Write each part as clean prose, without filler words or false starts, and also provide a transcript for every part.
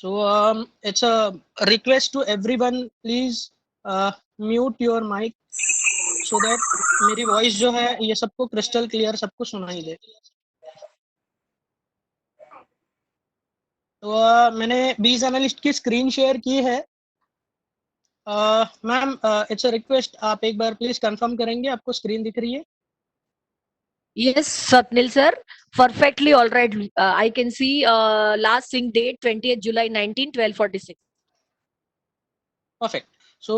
So it's a request to everyone, please mute your mic so that मेरी voice जो है ये सबको क्रिस्टल क्लियर सबको सुनाई दे। तो मैंने बीज एनालिस्ट की स्क्रीन शेयर की है। मैम इट्स अ रिक्वेस्ट, आप एक बार प्लीज कंफर्म करेंगे आपको स्क्रीन दिख रही है? Yes, Swapnil sir, perfectly all right. I can see last sync date 20th July 19, 12:46. Perfect. So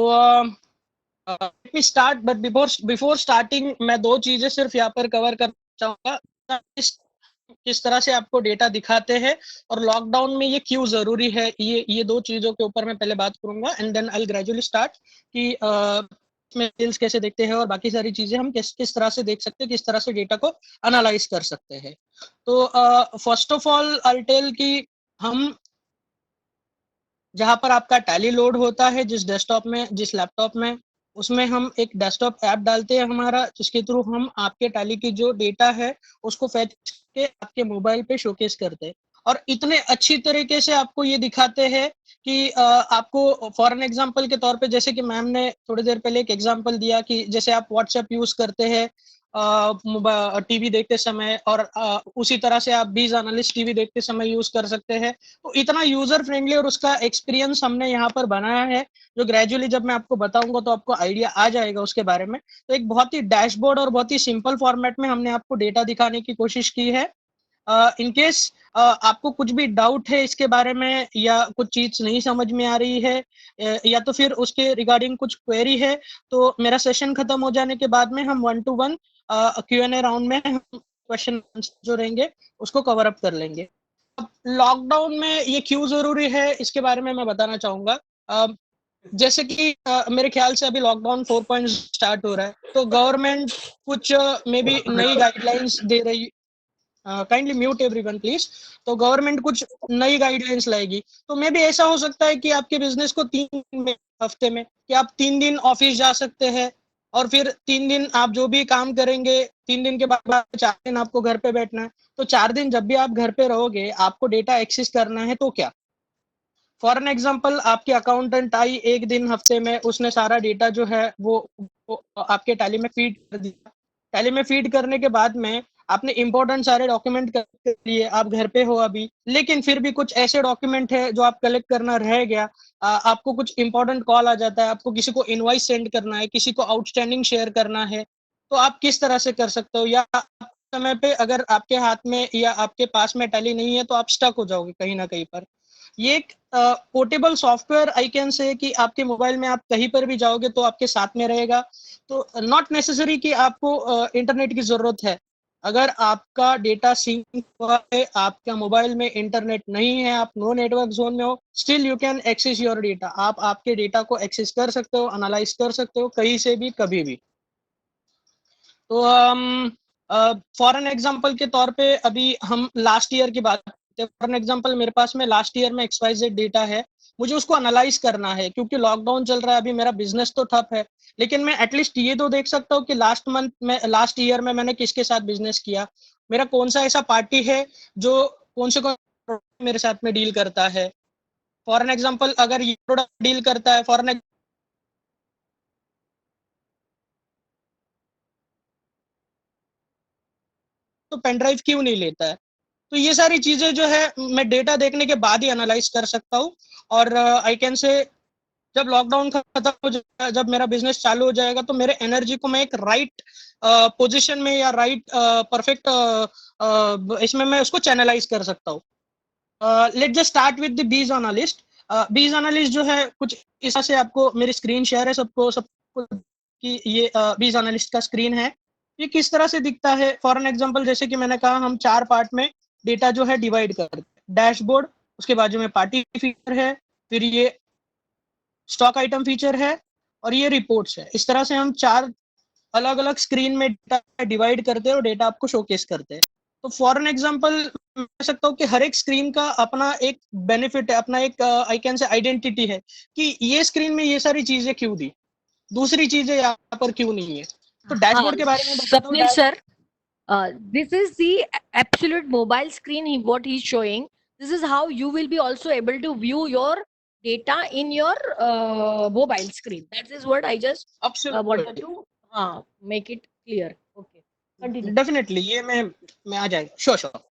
let me start, but before starting मैं दो चीजें सिर्फ यहाँ पर कवर करना चाहूंगा। किस तरह से आपको डेटा दिखाते हैं और लॉकडाउन में ये क्यों जरूरी है, ये दो चीजों के ऊपर मैं पहले बात करूंगा and then I gradually start कि में डिटेल्स कैसे देखते हैं और बाकी सारी चीजें हम किस तरह से देख सकते हैं, किस तरह से डेटा को एनालाइज कर सकते हैं। तो first of all I tell कि हम जहां पर आपका टैली लोड होता है, जिस डेस्कटॉप में, जिस लैपटॉप में, उसमें हम एक डेस्कटॉप ऐप डालते हैं हमारा, जिसके थ्रू हम आपके टैली की जो डेटा है उसको फेच के आपके मोबाइल पे शोकेस करते हैं और इतने अच्छी तरीके से आपको ये दिखाते हैं कि आपको फॉर एन एग्जांपल के तौर पे, जैसे कि मैम ने थोड़ी देर पहले एक एग्जांपल दिया कि जैसे आप व्हाट्सएप यूज करते हैं टीवी देखते समय और उसी तरह से आप बीज एनालिस्ट टीवी देखते समय यूज कर सकते हैं। तो इतना यूजर फ्रेंडली और उसका एक्सपीरियंस हमने यहाँ पर बनाया है, जो ग्रेजुअली जब मैं आपको बताऊंगा तो आपको आइडिया आ जाएगा उसके बारे में। तो एक बहुत ही डैशबोर्ड और बहुत ही सिंपल फॉर्मेट में हमने आपको डेटा दिखाने की कोशिश की है। इन केस आपको कुछ भी डाउट है इसके बारे में या कुछ चीज नहीं समझ में आ रही है या तो फिर उसके रिगार्डिंग कुछ क्वेरी है, तो मेरा सेशन खत्म हो जाने के बाद में हम 1-to-1 Q&A राउंड में हम क्वेश्चन जो रहेंगे उसको कवर अप कर लेंगे। अब लॉकडाउन में ये क्यों जरूरी है इसके बारे में मैं बताना चाहूंगा। जैसे कि मेरे ख्याल से अभी लॉकडाउन 4 स्टार्ट हो रहा है, तो गवर्नमेंट कुछ मे बी नई गाइडलाइंस दे रही। Kindly mute everyone please. तो गवर्नमेंट कुछ नई गाइडलाइंस लाएगी, तो मे भी ऐसा हो सकता है कि आपके बिजनेस को 3 हफ्ते में कि आप 3 दिन ऑफिस जा सकते हैं और फिर 3 दिन आप जो भी काम करेंगे, 3 दिन के बाद 4 दिन आपको घर पे बैठना है। तो 4 दिन जब भी आप घर पे रहोगे, आपको डेटा एक्सेस करना है तो क्या? फॉर एन एग्जाम्पल, आपकी अकाउंटेंट आई एक दिन हफ्ते में, उसने सारा डेटा जो है वो आपके टैली में फीड कर दिया। टैली में फीड करने के बाद में आपने इंपॉर्टेंट सारे डॉक्यूमेंट कर लिए, आप घर पे हो अभी, लेकिन फिर भी कुछ ऐसे डॉक्यूमेंट है जो आप कलेक्ट करना रह गया। आपको कुछ इंपॉर्टेंट कॉल आ जाता है, आपको किसी को इनवॉइस सेंड करना है, किसी को आउटस्टैंडिंग शेयर करना है, तो आप किस तरह से कर सकते हो? या समय पे अगर आपके हाथ में या आपके पास में टैली नहीं है तो आप स्टक हो जाओगे कहीं ना कहीं पर। ये एक portable software I can say कि आपके मोबाइल में आप कहीं पर भी जाओगे तो आपके साथ में रहेगा। तो नॉट नेसेसरी कि आपको इंटरनेट की जरूरत है। अगर आपका डेटा सिंक हुआ है, आपका मोबाइल में इंटरनेट नहीं है, आप नो नेटवर्क जोन में हो, still you can access your data. आप आपके डेटा को एक्सेस कर सकते हो, एनालाइज कर सकते हो कहीं से भी कभी भी। तो फॉर एन एग्जांपल के तौर पे अभी हम लास्ट ईयर की बात करते हैं। फॉर एन एग्जांपल मेरे पास में लास्ट ईयर में XYZ डेटा है, मुझे उसको एनालाइज करना है क्योंकि लॉकडाउन चल रहा है, अभी मेरा बिजनेस तो ठप है, लेकिन मैं एटलीस्ट ये तो देख सकता हूँ कि लास्ट मंथ में, लास्ट ईयर में मैंने किसके साथ बिजनेस किया, मेरा कौन सा ऐसा पार्टी है जो कौन से कौन मेरे साथ में डील करता है। फॉर एन एग्जाम्पल, अगर ये प्रोडक्ट डील करता है, फॉर एन तो पेन ड्राइव क्यों नहीं लेता है? तो ये सारी चीजें जो है मैं डेटा देखने के बाद ही एनालाइज कर सकता हूँ। और आई कैन से जब लॉकडाउन खत्म हो जाएगा, जब मेरा बिजनेस चालू हो जाएगा, तो मेरे एनर्जी को मैं एक राइट पोजीशन में या राइट परफेक्ट इसमें मैं उसको चैनलाइज कर सकता हूँ। Let just start with the bees analyst. बीज एनालिस्ट जो है कुछ इस तरह से, आपको मेरी स्क्रीन शेयर है सबको कि ये बीज एनालिस्ट का स्क्रीन है। ये किस तरह से दिखता है? फॉर एन एग्जांपल, जैसे कि मैंने कहा, हम 4 पार्ट में डेटा जो है डिवाइड करते हैं। डैशबोर्ड, उसके बाजू में पार्टी फीचर है, फिर ये स्टॉक आइटम फीचर है और ये रिपोर्ट्स है। इस तरह से हम 4 अलग अलग स्क्रीन में डेटा डिवाइड करते हैं और डेटा आपको शोकेस करते हैं। तो फॉर एन एग्जांपल मैं कह सकता हूँ कि हर एक स्क्रीन का अपना एक बेनिफिट है, अपना एक आई कैन से आइडेंटिटी है कि ये स्क्रीन में ये सारी चीजें क्यों दी, दूसरी चीजें यहाँ पर क्यों नहीं है। तो डैशबोर्ड के बारे में बताता हूँ। Swapnil sir, this is the absolute mobile screen what he's showing. This is how you will be also able to view your data in your mobile screen. That is what I just wanted Absolutely. to make it clear. Okay, continue. Definitely ये मैं आ जाएगा, sure sure.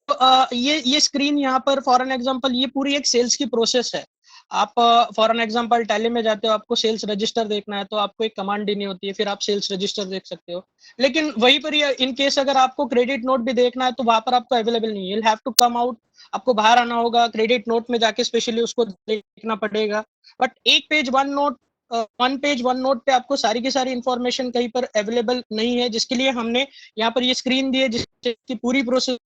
तो ये screen यहाँ पर for an example ये पूरी एक सेल्स की प्रोसेस है। आप फॉर एन एग्जांपल टैली में जाते हो, आपको सेल्स रजिस्टर देखना है तो आपको एक कमांड देनी होती है, फिर आप सेल्स रजिस्टर देख सकते हो। लेकिन वहीं पर इन केस अगर आपको क्रेडिट नोट भी देखना है तो वहां पर आपको अवेलेबल नहीं है, you have to come out, आपको बाहर आना होगा, क्रेडिट नोट में जाके स्पेशली उसको देखना पड़ेगा। बट एक page one note, one page one note पे आपको सारी की सारी इंफॉर्मेशन कहीं पर अवेलेबल नहीं है, जिसके लिए हमने यहाँ पर ये स्क्रीन दी है जिसकी पूरी प्रोसेस।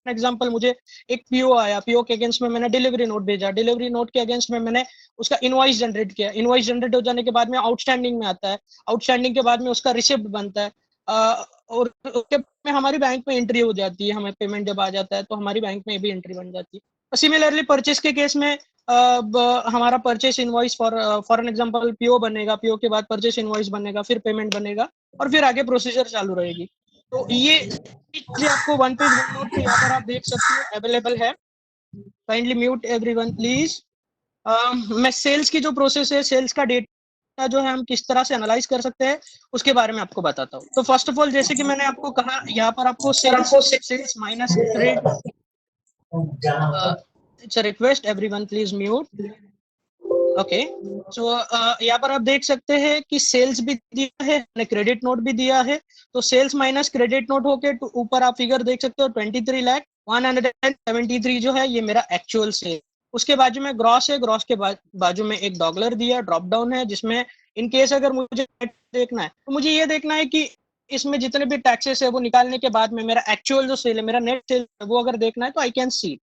एग्जांपल मुझे एक पीओ आया, पीओ के अगेंस्ट में मैंने डिलीवरी नोट भेजा, डिलीवरी नोट के अगेंस्ट में मैंने उसका इनवॉइस जनरेट किया, इनवॉइस जनरेट हो जाने के बाद में आउटस्टैंडिंग में आता है, आउटस्टैंडिंग के बाद में उसका रिसिप्ट बनता है, और उसके बाद में हमारी बैंक में एंट्री हो जाती है, हमें पेमेंट जब आ जाता है तो हमारी बैंक में भी एंट्री बन जाती है। सिमिलरली परचेस के केस में हमारा purchase invoice for an example PO बनेगा, पीओ के बाद परचेस इनवॉइस बनेगा, फिर पेमेंट बनेगा और फिर आगे प्रोसीजर चालू रहेगी। तो ये चीजें आपको वन पेज वन नोट पे यहाँ पर आप देख सकते हो अवेलेबल है। Kindly mute everyone please. मैं सेल्स की जो प्रोसेस है, सेल्स का डेटा जो है हम किस तरह से एनालाइज कर सकते हैं उसके बारे में आपको बताता हूँ। तो फर्स्ट ऑफ ऑल जैसे कि मैंने आपको कहा, यहाँ पर आपको sales minus trade, it's a request everyone please mute. Okay, so यहाँ पर आप देख सकते हैं कि सेल्स भी दिया है, क्रेडिट नोट भी दिया है। तो सेल्स माइनस क्रेडिट नोट होके ऊपर आप फिगर देख सकते हो 23,173 जो है ये मेरा एक्चुअल सेल। उसके बाजू में ग्रॉस है, ग्रॉस के बाजू में एक डॉगलर दिया, ड्रॉप डाउन है, जिसमें इन केस अगर मुझे देखना है तो मुझे ये देखना है कि इसमें जितने भी टैक्सेस है वो निकालने के बाद में मेरा एक्चुअल जो सेल है, मेरा नेट सेल है, वो अगर देखना है तो आई कैन सी।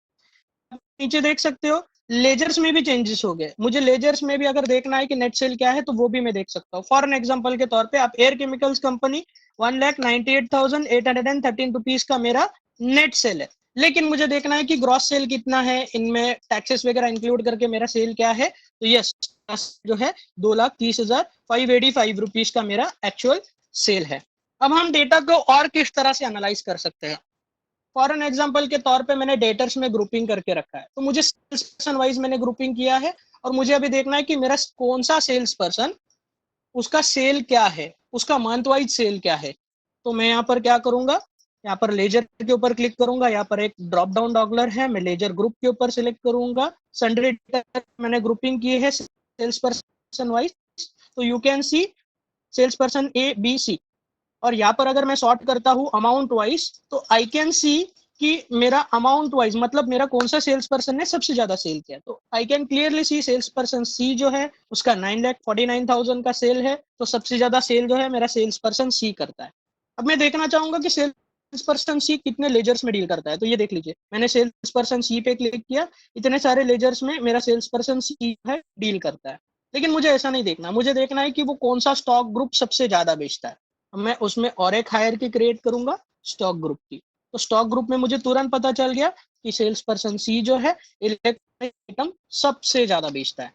नीचे देख सकते हो लेजर्स में भी चेंजेस हो गए, मुझे लेजर्स में भी अगर देखना है कि नेट सेल क्या है तो वो भी मैं देख सकता हूँ। फॉर एन एग्जांपल के तौर पे आप एयर केमिकल्स कंपनी 1,98,813 रुपीज का मेरा नेट सेल है, लेकिन मुझे देखना है कि ग्रॉस सेल कितना है, इनमें टैक्सेस वगैरह इंक्लूड करके मेरा सेल क्या है। तो यस, जो है 2,30,585 रुपीज का मेरा एक्चुअल सेल है। अब हम डेटा को और किस तरह से एनालाइज कर सकते हैं। फॉर एन एग्जाम्पल के तौर पे मैंने डेटर्स में ग्रुपिंग करके रखा है, तो मुझे सेल्स पर्सन वाइज मैंने ग्रुपिंग किया है और मुझे अभी देखना है कि मेरा कौन सा सेल्स पर्सन, उसका सेल क्या है, उसका मंथ वाइज सेल क्या है। तो मैं यहाँ पर क्या करूंगा, यहाँ पर लेजर के ऊपर क्लिक करूंगा, यहाँ पर एक ड्रॉप डाउन डॉगलर है, मैं लेजर ग्रुप के ऊपर सिलेक्ट करूंगा, सन्ड्री मैंने ग्रुपिंग की है सेल्स पर्सन वाइज। तो you can see sales person A B C, और यहाँ पर अगर मैं सॉर्ट करता हूँ अमाउंट वाइज तो आई कैन सी कि मेरा अमाउंट वाइज मतलब मेरा कौन सा सेल्स पर्सन ने सबसे ज्यादा सेल किया। तो I can clearly see sales person see जो है उसका 9,49,000 का सेल है, तो सबसे ज्यादा सेल जो है मेरा सेल्स पर्सन सी करता है। अब मैं देखना चाहूंगा कि सेल्स पर्सन सी कितने लेजर्स में डील करता है, तो ये देख लीजिए मैंने सेल्स पर्सन सी पे क्लिक किया, इतने सारे लेजर्स में मेरा सेल्स पर्सन सी है डील करता है। लेकिन मुझे ऐसा नहीं देखना, मुझे देखना है कि वो कौन सा स्टॉक ग्रुप सबसे ज्यादा बेचता है। मैं उसमें और एक हायरार्की क्रिएट करूंगा स्टॉक ग्रुप की। तो स्टॉक ग्रुप में मुझे तुरंत पता चल गया कि सेल्स पर्सन सी जो है इलेक्ट्रॉनिक आइटम सबसे ज्यादा बेचता है।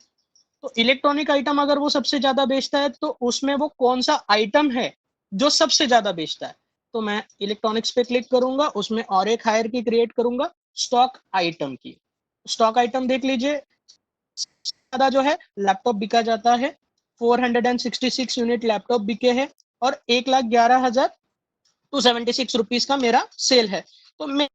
तो इलेक्ट्रॉनिक आइटम अगर वो सबसे ज्यादा बेचता है तो उसमें वो कौन सा आइटम है जो सबसे ज्यादा बेचता है। तो मैं इलेक्ट्रॉनिक्स पे क्लिक करूंगा, उसमें और एक हायरार्की क्रिएट करूंगा स्टॉक आइटम की। स्टॉक आइटम देख लीजिए, ज्यादा जो है लैपटॉप बिका जाता है, 466 यूनिट लैपटॉप बिके हैं और 1,11,276 रुपीज का मेरा सेल है। तो मैं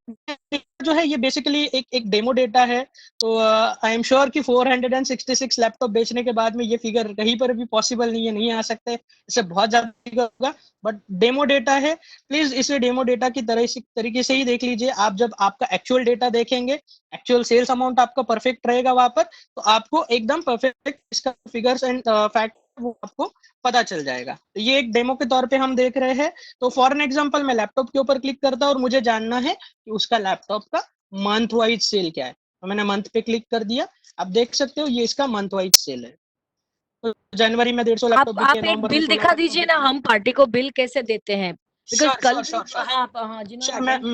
जो है ये बेसिकली एक डेमो डेटा है। तो आई एम श्योर कि 466 लैपटॉप बेचने के बाद में ये फिगर कहीं पर भी पॉसिबल नहीं है, नहीं आ सकते, इससे बहुत ज्यादा होगा, बट डेमो डेटा है। प्लीज इसे डेमो डेटा की तरीके से ही देख लीजिए। आप जब आपका एक्चुअल डेटा देखेंगे, एक्चुअल सेल्स अमाउंट आपका परफेक्ट रहेगा वहां पर, तो आपको एकदम परफेक्ट इसका फिगर्स एंड फैक्ट वो आपको पता चल जाएगा। तो ये एक डेमो के तौर पे हम देख रहे हैं। तो फॉर एन एग्जांपल मैं लैपटॉप के ऊपर क्लिक करता हूं और मुझे जानना है कि उसका लैपटॉप का मंथ वाइज सेल क्या है, तो मैंने मंथ पे क्लिक कर दिया। आप देख सकते हो ये इसका मंथ वाइज सेल है। तो जनवरी में 150 लैपटॉप बिके, आप एक नवंबर में बिल 16 दिखा लैपटॉप दीजिए ना, बिके। हम पार्टी को बिल कैसे देते हैं, बिकॉज श्योर कल श्योर भी श्योर श्योर हाँ जिन्होंने श्योर, अटेंड किया है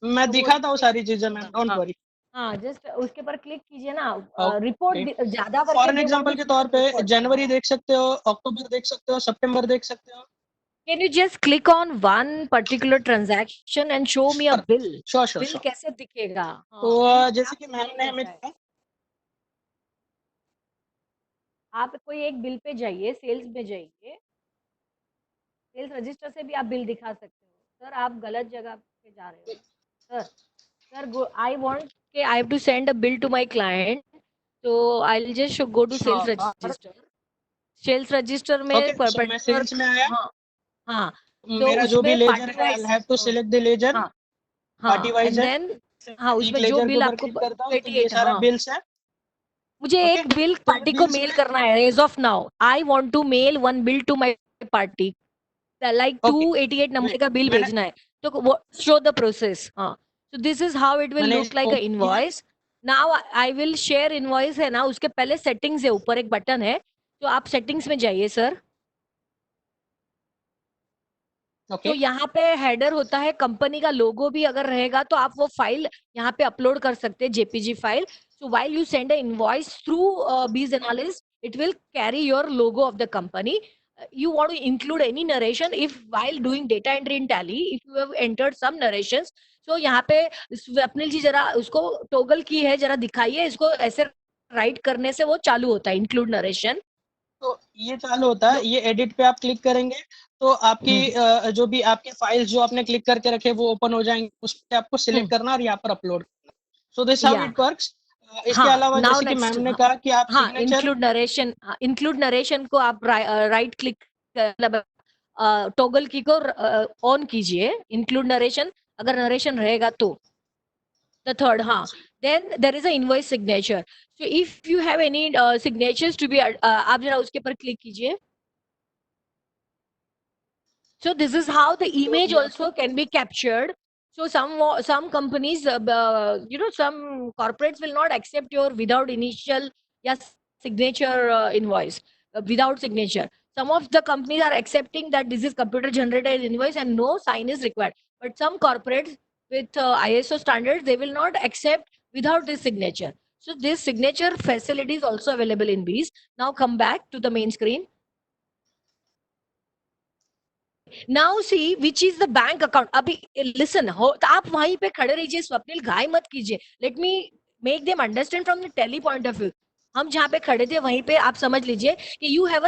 मैं तो वो दिखाता हूँ सारी चीजें, मैं डोंट हाँ वरी। हाँ जस्ट उसके पर क्लिक कीजिए ना, ओके, रिपोर्ट ज्यादा फॉर करके एन दे एग्जांपल बोलिए के तौर पे रिपोर्ट। जनवरी देख सकते हो, अक्टूबर देख सकते हो, सितंबर देख सकते हो। Can you just click on one particular transaction and show me a bill? Sure bill sure. कैसे दिखेगा? तो बिल जैसे आप कि मैम डिजाइन ने हमें कैसा है? दिया, आप कोई एक बिल पे जाइए, सेल्स में जाइए, सेल्स रजिस्टर से भी आप बिल दिखा सकते हो। सर आप गलत जगह पे जा रहे हो। सर सर आई वांट के I have to send a bill to my client, तो I will just go to sales sure. Register. Sales register में ओके सो मैं पर्टिकुलर, सेल्स में आया, हाँ हाँ, तो मेरा जो भी उसमें लेजर पार्टी है I wise, have to select the ledger, हाँ पार्टी हाँ, वाइज एंड है। देन हाँ, मैं एक उसमें जो लेजर के बिल ऊपर आपको क्लिक करता हूँ तो ये 28, सारा हाँ, बिल्स है। मुझे ओके एक बिल तो पार्टी को बिल्स मेल में, करना है as of now. I want to mail one bill to my party, like okay 288 number का बिल मैंने भेजना है, तो वो शो द प्रोसेस। हाँ, so this is how it will मैंने look like इसको a open किया। invoice. now I will share invoice है ना, उसके पहले सेटिंग्स है, ऊपर एक बटन है, तो आप सेटिंग्स में जाइए सर। ओके तो यहाँ पे हेडर होता है, कंपनी का लोगो भी अगर रहेगा तो आप वो फाइल यहाँ पे अपलोड कर सकते हैं, JPG file. So while you send a invoice through biz analyst, it will carry your logo of the company. You want to include any narration if while doing data entry in Tally, if you have entered some narrations. So यहाँ पे स्वप्निल जी जरा उसको toggle की है, जरा दिखाइए इसको, ऐसे राइट करने से वो चालू होता है इंक्लूड नरेशन। तो ये चालू होता है, ये एडिट पे आप क्लिक करेंगे तो आपकी जो भी आपके फाइल्स जो आपने क्लिक करके रखे वो ओपन हो जाएंगे, उस पे आपको सिलेक्ट करना और यहाँ पर अपलोड करना। सो दिस हाउ या इट वर्क्स। इसके हाँ, अलावा नाउ जैसे कि नेक्स्ट, मैम ने कहा कि आप हाँ, सिग्नेचर, इंक्लूड नरेशन को आप राइट क्लिक, मतलब टॉगल की को ऑन कीजिए, इंक्लूड नरेशन, अगर नरेशन रहेगा तो द थर्ड, हाँ, then there is a invoice signature. So if you have any signatures to be, आप जरा उसके ऊपर क्लिक कीजिए। So this is how the तो image ये also can be captured. So some companies, some corporates will not accept your without initial, yes, signature invoice, without signature. Some of the companies are accepting that this is computer generated invoice and no sign is required. But some corporates with ISO standards, they will not accept without this signature. So this signature facility is also available in Bees. Now come back to the main screen. Now see which is the bank account. अभी listen हो, तो आप वहीं पे खड़े रहिए स्वप्निल, घाई मत कीजिए, let me make them understand from the Tally point of view. हम जहाँ पे खड़े थे वहीं पे आप समझ लीजिए कि you have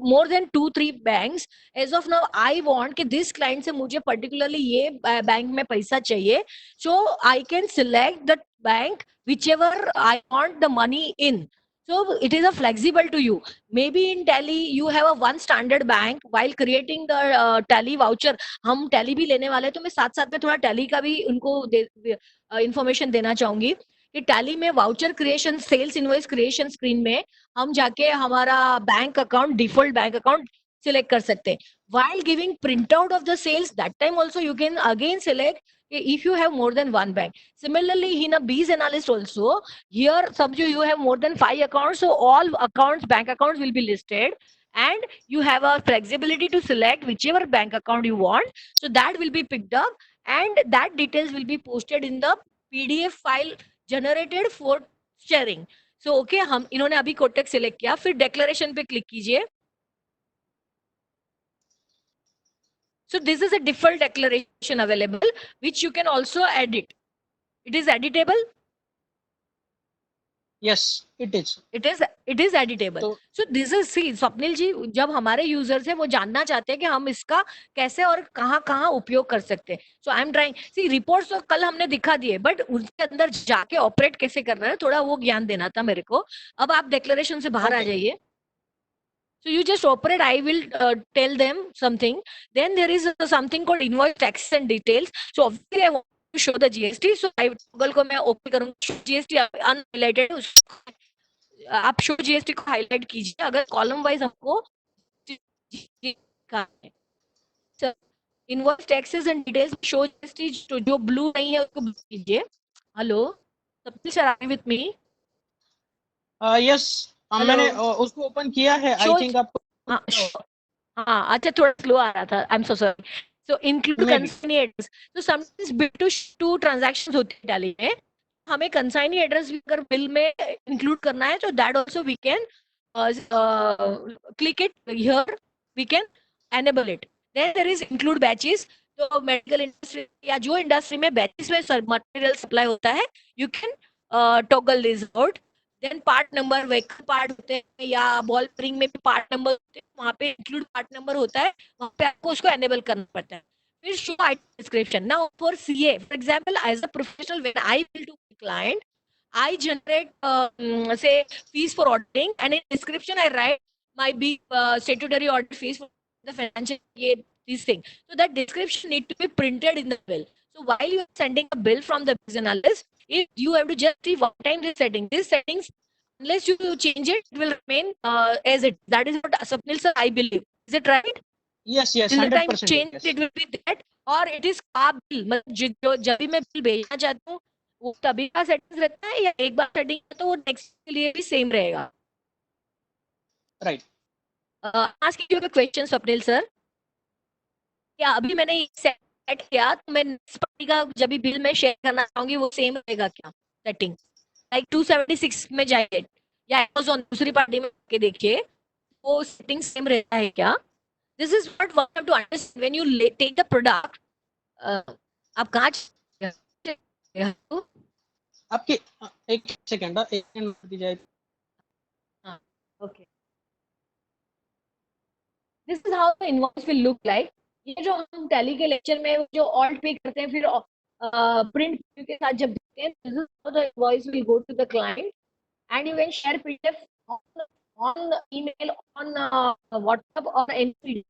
more than 2-3 banks. As of now I want कि दिस क्लाइंट से मुझे पर्टिकुलरली ये बैंक में पैसा चाहिए, so I can select the bank whichever I want the money in. So it is a flexible to you. Maybe in Tally you have a one standard bank. While creating the Tally voucher, हम Tally भी लेने वाले हैं, तो मैं साथ साथ में थोड़ा Tally का भी उनको information देना चाहूंगी कि Tally में voucher creation, sales invoice creation screen में हम जाके हमारा bank account, default bank account select कर सकते हैं. While giving printout of the sales, that time also you can again select if you have more than one bank. Similarly, in a Bees analyst also, here subju you have more than 5 accounts, so all accounts, bank accounts will be listed, and you have a flexibility to select whichever bank account you want. So that will be picked up, and that details will be posted in the PDF file generated for sharing. So okay, हम इन्होंने अभी Kotak select किया, फिर declaration पे click कीजिए. So this is a default declaration available, which you can also edit. It is editable. Yes it is. It is editable. तो So this is, see Swapnil ji, जब हमारे यूजर्स है वो जानना चाहते हैं कि हम इसका कैसे और कहाँ कहाँ उपयोग कर सकते हैं. So I am trying, see reports तो कल हमने दिखा दिए, बट उसके अंदर जाके ऑपरेट कैसे करना है, थोड़ा वो ज्ञान देना था मेरे को. अब आप डिक्लेरेशन से बाहर आ ओके जाइए. So you just operate. I will tell them something. Then there is something called invoice tax and details. So obviously I want to show the GST. So I toggle को मैं open करूँगा. GST unhighlighted. आप show GST को highlight कीजिए अगर column wise हमको invoice taxes and details show GST, जो blue नहीं है उसको ब्लू कीजिए. Hello Saptil sir, are with me? Yes hello, मैंने उसको ओपन किया है, आई शो, थिंक आपको हाँ हाँ, अच्छा थोड़ा स्लो आ रहा था, I am so sorry. So include may be. Consignee address. तो समटाइम्स बिल टू ट्रांजैक्शंस होते हैं टैली में, हमें कंसाइनी एड्रेस भी अगर बिल में इंक्लूड करना है तो that also we can click it here, we can enable it. Then there is include batches. तो मेडिकल इंडस्ट्री या जो इंडस्ट्री में बैचेस में मटेरियल सप्लाई होता है, you can toggle this out. Then part number, vehicle part होते हैं या बॉल बेयरिंग में भी पार्ट नंबर होते हैं, वहाँ पे इंक्लूड पार्ट नंबर होता है, वहाँ पे आपको उसको एनेबल करना पड़ता है. फिर show item description. Now for CA for example, as a professional, when I bill to client, I generate say fees for auditing, and in description I write my big statutory audit fees for the financial year, these things. So that description need to be printed in the bill. So while you are sending a bill from the business analyst, if you have to just see one time this setting, these settings, unless you change it, it will remain as it. That is what Swapnil sir, I believe. Is it right? Yes, yes, Till the time you 100%. change Yes. it will be that, or it is का bill. मतलब जो जब भी मैं bill भेजना चाहता हूँ वो तभी का सेटिंग्स रहता है, या एक बार सेटिंग तो वो नेक्स्ट के लिए भी सेम रहेगा? Right. Ask you a question Swapnil sir, क्या अभी मैंने सेट किया तो मैं नेक्स्ट पार्टी का जब भी बिल में शेयर करना चाहूंगी वो सेम रहेगा क्या सेटिंग? लाइक 276 में जाइए या Amazon दूसरी पार्टी में के देखिए, वो सेटिंग सेम रहता है क्या? This is what one have to understand when you take the product. आप कहाँ आपके एक सेकंड, एक सेकंड दी जाए. Okay, this is how the invoice will look like. ये जो हम टैली के लेक्चर में जो ऑल्ट पे करते हैं, फिर प्रिंट के साथ जब देते हैं, this is how the invoice will go to the client, and you can share PDF on email, on WhatsApp or any.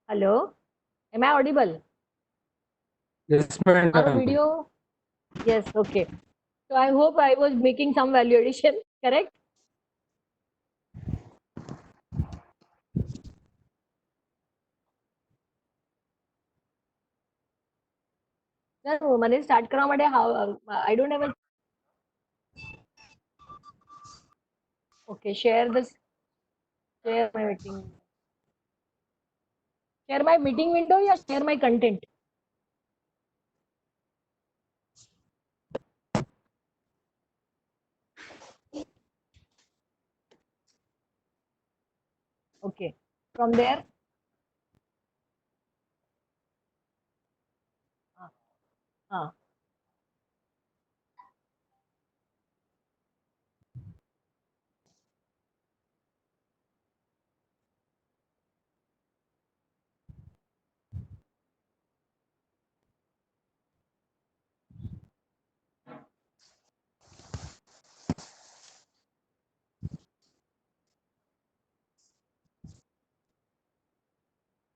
Hello, am I audible? Yes, On a madam. video? Yes, okay. So I hope I was making some value addition, correct? No, મને start કરવા માટે how I don't have a. Okay, share my meeting. Share my meeting window या share my content? Okay, from there. हाँ.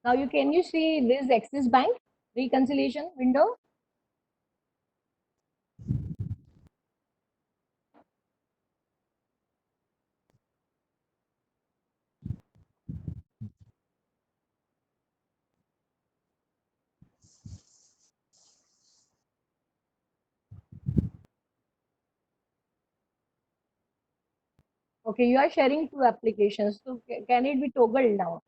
Now can you see this Axis Bank reconciliation window? Okay, you are sharing two applications. So can it be toggled now?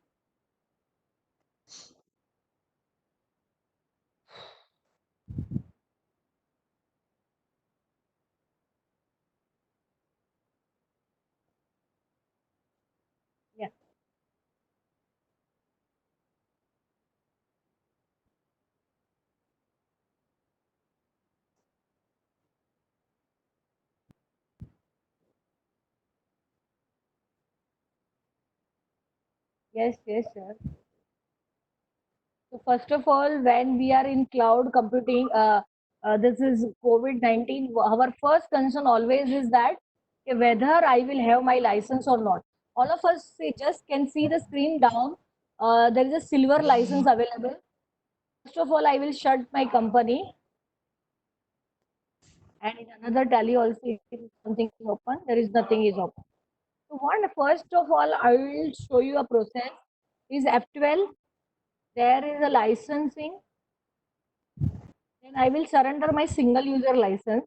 Yeah. Yes, yes, sir. So first of all, when we are in cloud computing, this is COVID-19. Our first concern always is that whether I will have my license or not. All of us just can see the screen down. There is a silver license available. First of all, I will shut my company, and in another tally also, if something is open, there is nothing is open. So what first of all, I will show you a process is F12. There is a licensing. Then I will surrender my single user license.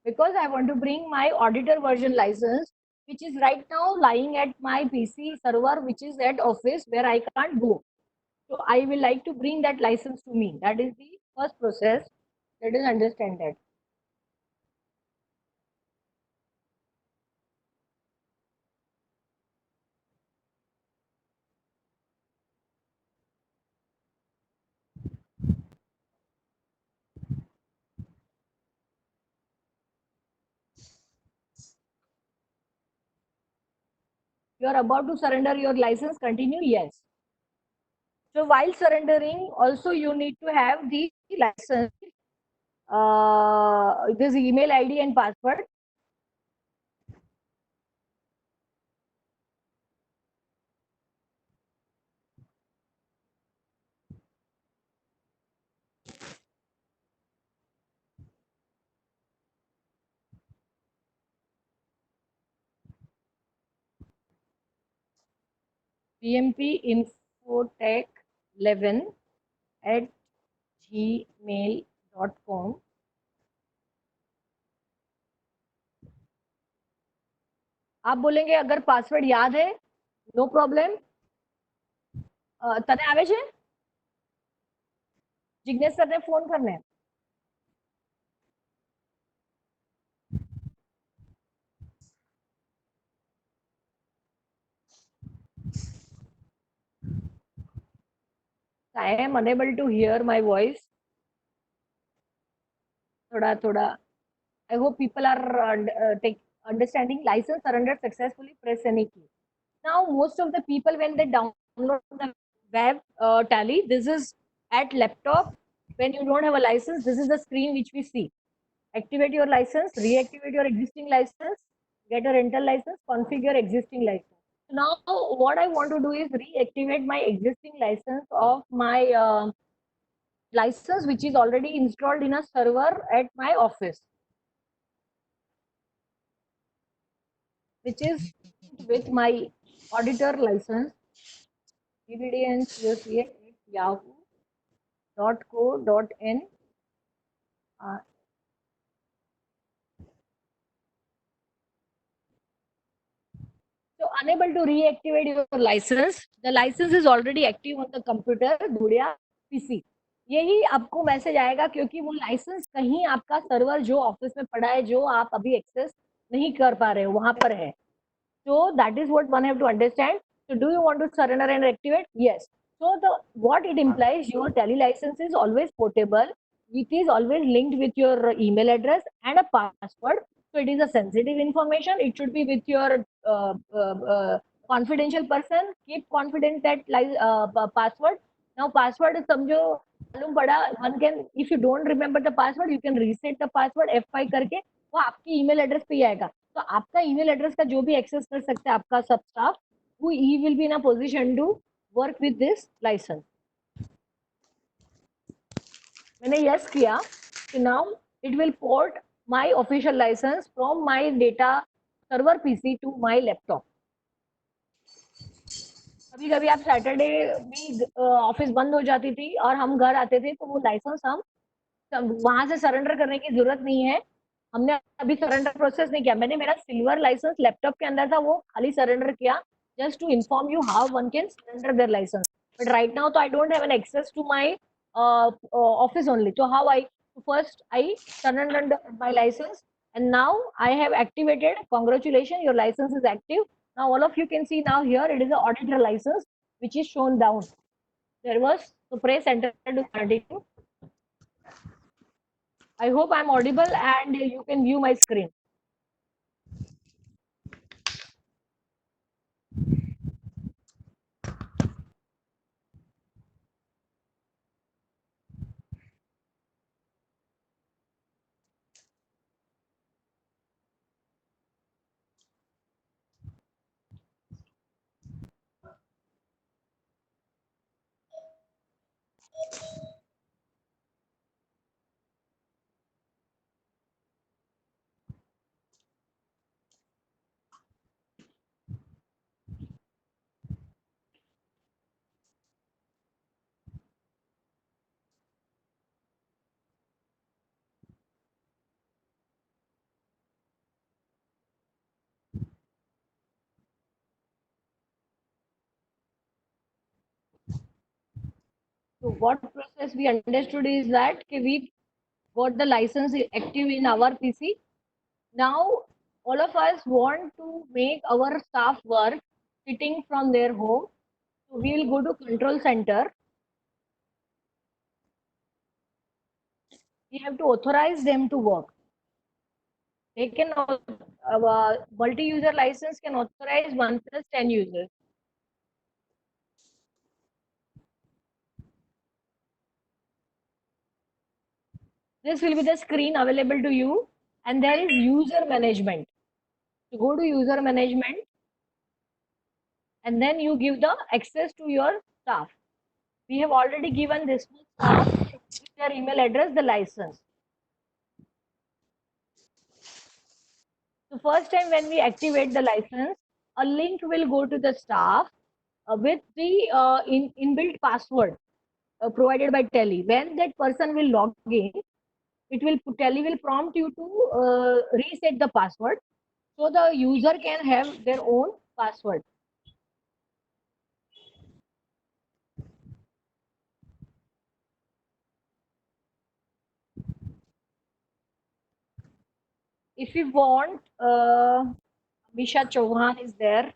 Because I want to bring my auditor version license, which is right now lying at my PC server, which is at office where I can't go. So I will like to bring that license to me. That is the first process. Let us understand that. You are about to surrender your license, continue? Yes. So while surrendering, also you need to have the license, this email ID and password. bmpinfotech11@gmail.com. आप बोलेंगे अगर password याद है, no problem. તને આવે છે? જિગ્નેશ સરને phone કરને. I am unable to hear my voice. થોડા થોડા. I hope people are understanding. License surrendered successfully. Press any key. Now, most of the people, when they download the web tally, this is at laptop. When you don't have a license, this is the screen which we see. Activate your license, reactivate your existing license, get a rental license, configure existing license. Now, what I want to do is reactivate my existing license of my license, which is already installed in a server at my office, which is with my auditor license, DVD and COCA at yahoo.co.in. So unable to reactivate your license. The license is already active on the computer, Dhuria PC. यही आपको message आएगा क्योंकि वो licence कहीं आपका server जो office में पड़ा है, जो आप अभी एक्सेस नहीं कर पा रहे हो, वहां पर है. So that is what one have to understand. So do you want to surrender and activate? Yes. So what it implies, your tally license is always portable. It is always linked with your email address and a password. So it is a sensitive information. It should be with your confidential person. Keep confident that password. Now password is समझो मालूम पड़ा. One can, if you don't remember the password, you can reset the password F5 करके वो आपकी email address पे ही आएगा. तो आपका ईमेल एड्रेस का जो भी एक्सेस कर सकता है आपका सब स्टाफ, वो ही will be in a position to work with this licence. मैंने यस किया. Now it will port my official licence from my data server PC to my laptop. कभी कभी आप सैटरडे में ऑफिस बंद हो जाती थी और हम घर आते थे तो वो लाइसेंस हम वहां से सरेंडर करने की जरूरत नहीं है। हमने अभी सरेंडर प्रोसेस नहीं किया। मैंने मेरा सिल्वर लाइसेंस लैपटॉप के अंदर था, वो खाली सरेंडर किया, just to inform you how one can surrender their licence. But right now तो I don't have an access to my office only, तो how I, first I surrendered my license and now I have activated. Congratulations, your license is active. Now all of you can see, now here it is a auditor license which is shown down. There was, so press enter to continue. I hope I'm audible and you can view my screen. So what process we understood is that we got the license active in our PC. Now all of us want to make our staff work sitting from their home. So we will go to control center. We have to authorize them to work. They can, multi-user license can authorize 1 plus 10 users. This will be the screen available to you, and there is user management. You go to user management and then you give the access to your staff. We have already given this staff with their email address the license. So first time when we activate the license, a link will go to the staff with the inbuilt password provided by Tele. When that person will log in, it will, Tele will prompt you to reset the password, so the user can have their own password. If you want, Amisha Chauhan is there.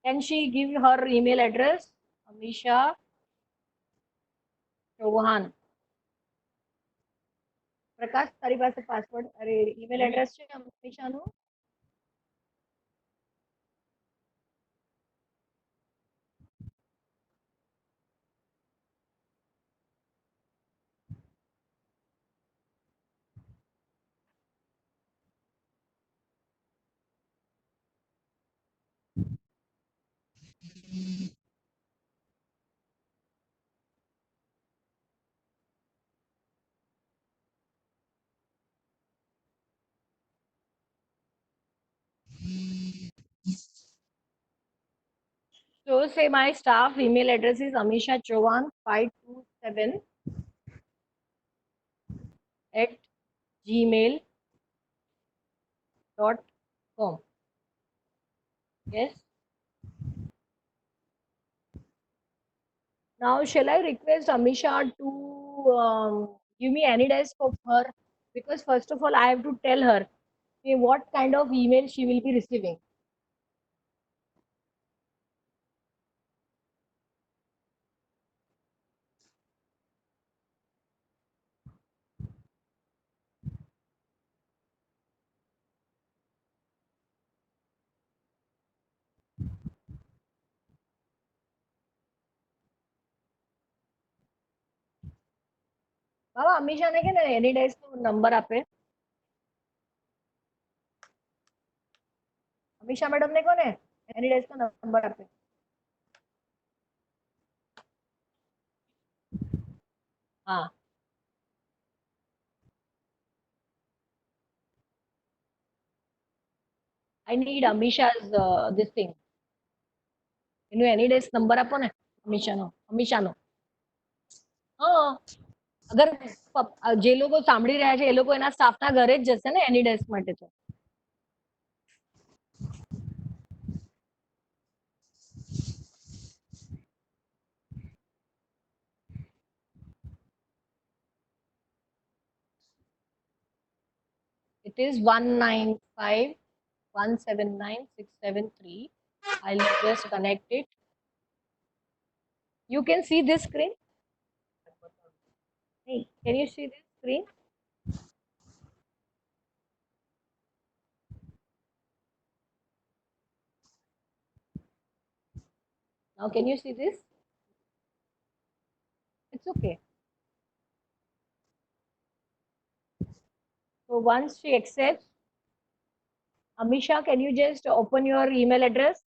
Can she give her email address? Amisha Chauhan. Prakash, તારી પાસે password, અરે email address છે અમીશાનું? So say my staff email address is Amisha Chauhan 527 at gmail.com. Yes. Now, shall I request Amisha to give me any desk of her? Because first of all, I have to tell her what kind of email she will be receiving. બાબા અમીશાને કે ને એની desk નો number આપે. Amisha madam ને કોને એની desk નો number આપે. હા. I need Amisha's this thing. એનું એની desk number આપો ને અમીશાનો. અમીશાનો. હા. અગર જે લોકો સાંભળી રહ્યા છે એ લોકો એના સ્ટાફના ઘરે જ જશે ને એની ડેસ્ક માટે તો. It is 195179673. I'll just connect it. You can see this screen. Hey, can you see this screen? Now can you see this? It's okay. So once she accepts, Amisha, can you just open your email address?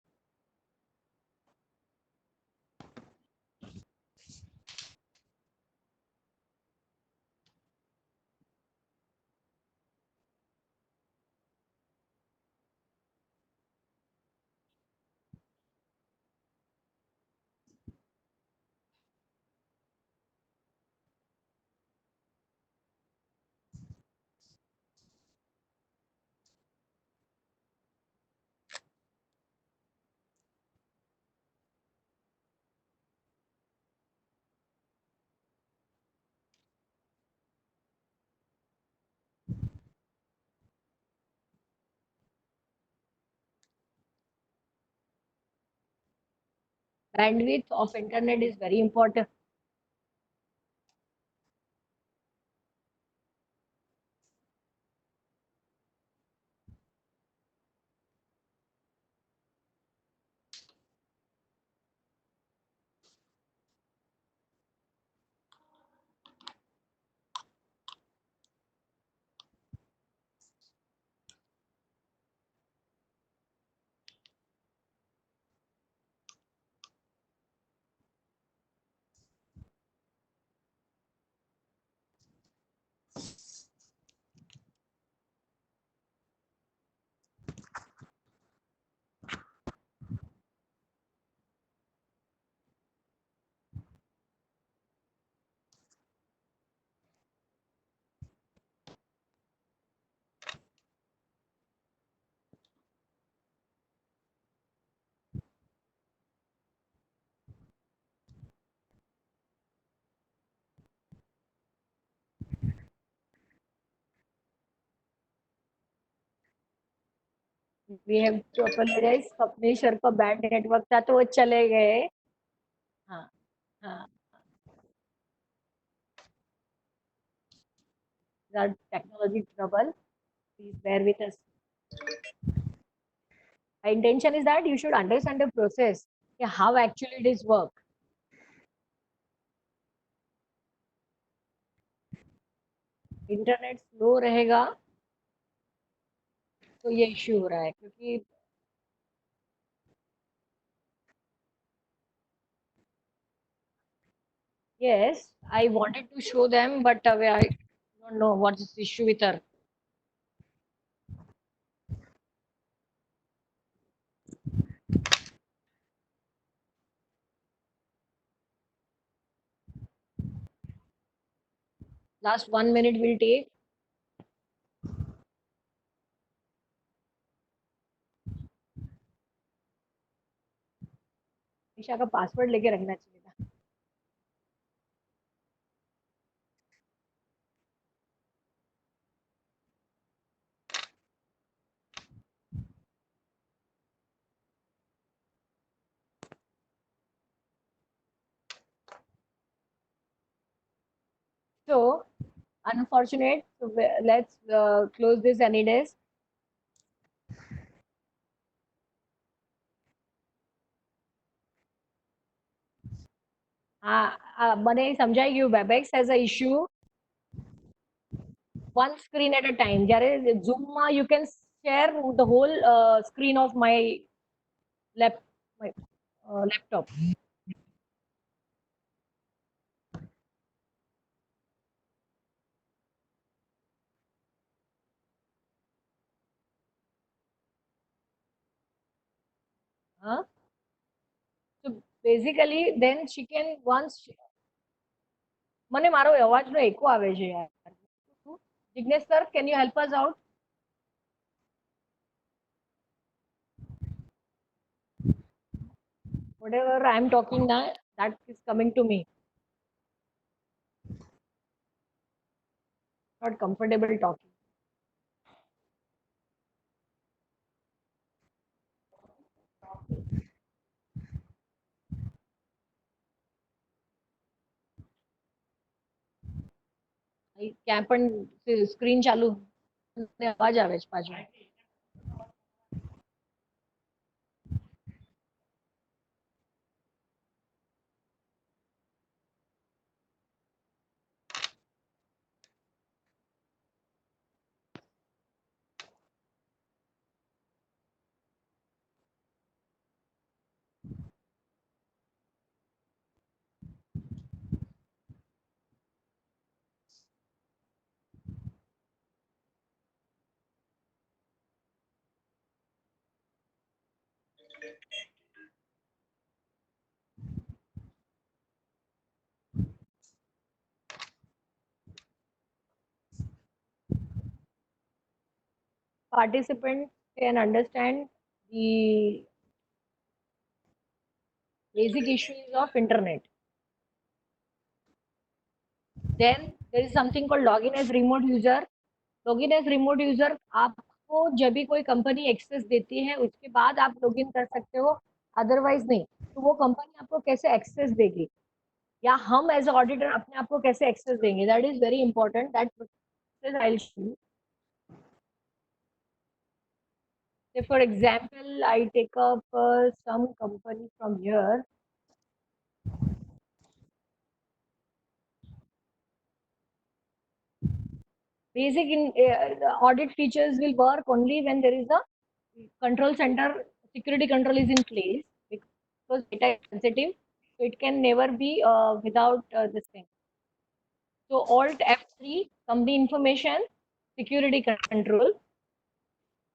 Bandwidth of internet is very important. We have to apologize. अपने sir का band network था तो वो चले गए. हाँ हाँ. That technology trouble. Please bear with us. My intention is that you should understand the process. How actually it is work. Internet slow रहेगा तो ये इश्यू हो रहा है क्योंकि yes, I wanted to show them, but I don't know what's the issue with her. Last 1 minute will take. Isha का password लेके रखना चाहिए था. So, unfortunate. So let's close this any days. મને સમજાઈ ગયું. Webex has a issue. One screen at a time. જ્યારે Zoom માં you can share the whole screen of my laptop. Huh? So basically, then she can once મને મારો અવાજનો એકો આવે છે યાર. Jignesh sir, can you help us out? Whatever I am talking now, that is coming to me. Not comfortable talking. ક્યાં પણ screen ચાલુ અવાજ આવે છે પાછો. Participants can understand the basic issues of internet. Then there is something called login as remote user. Login as remote user, आपको जब भी कोई कंपनी एक्सेस देती है उसके बाद आप लॉगिन कर सकते हो, अदरवाइज नहीं. तो वो कंपनी आपको कैसे एक्सेस देगी या हम एज ऑडिटर अपने आप को कैसे एक्सेस देंगे, that is very important. That I will show you. Say for example, I take up some company from here. Basic in audit features will work only when there is a control center, security control is in place, because data is sensitive, so it can never be without this thing. So Alt F3, company information, security control.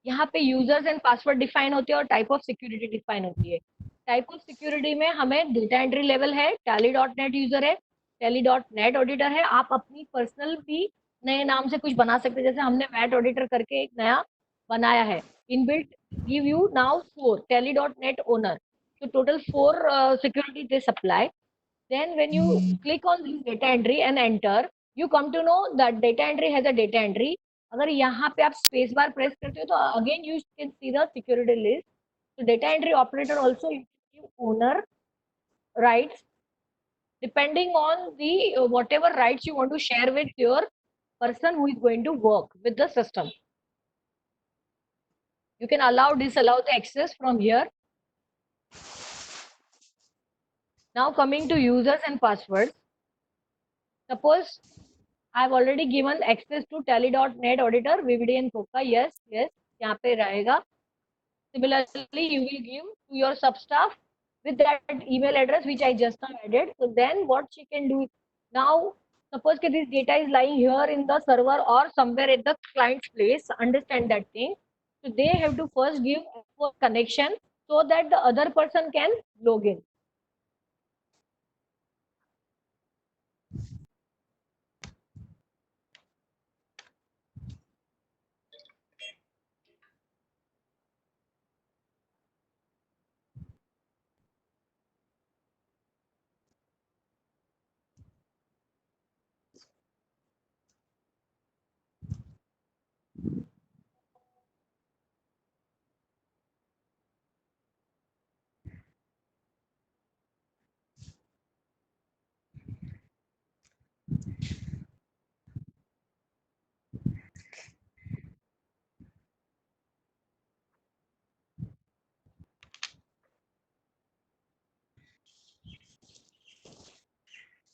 यहाँ पे users and password define होते हैं और type of security define होती है. Type of security में हमें data entry level है, tally.net यूजर है, tally.net ऑडिटर है. आप अपनी पर्सनल भी नए नाम से कुछ बना सकते हैं, जैसे हमने वैट ऑडिटर करके एक नया बनाया है. Inbuilt give you now 4 tally.net owner. So total 4 security they supply. Then when you click on this data entry and enter, you come to know that data entry has a data entry. अगर यहाँ पे आप space bar press करते हो तो again you can see the security list. So data entry operator also give owner rights depending on the whatever rights you want to share with your person who is going to work with the system. You can allow, disallow the access from here. Now coming to users and passwords. Suppose I've already given access to tally.net auditor, VVD and COCA. Yes, yes, यहाँ पे रहेगा. Similarly, you will give to your substaff with that email address which I just now added. So then what she can do now, suppose that this data is lying here in the server or somewhere at the client's place, understand that thing. So they have to first give a connection so that the other person can log in.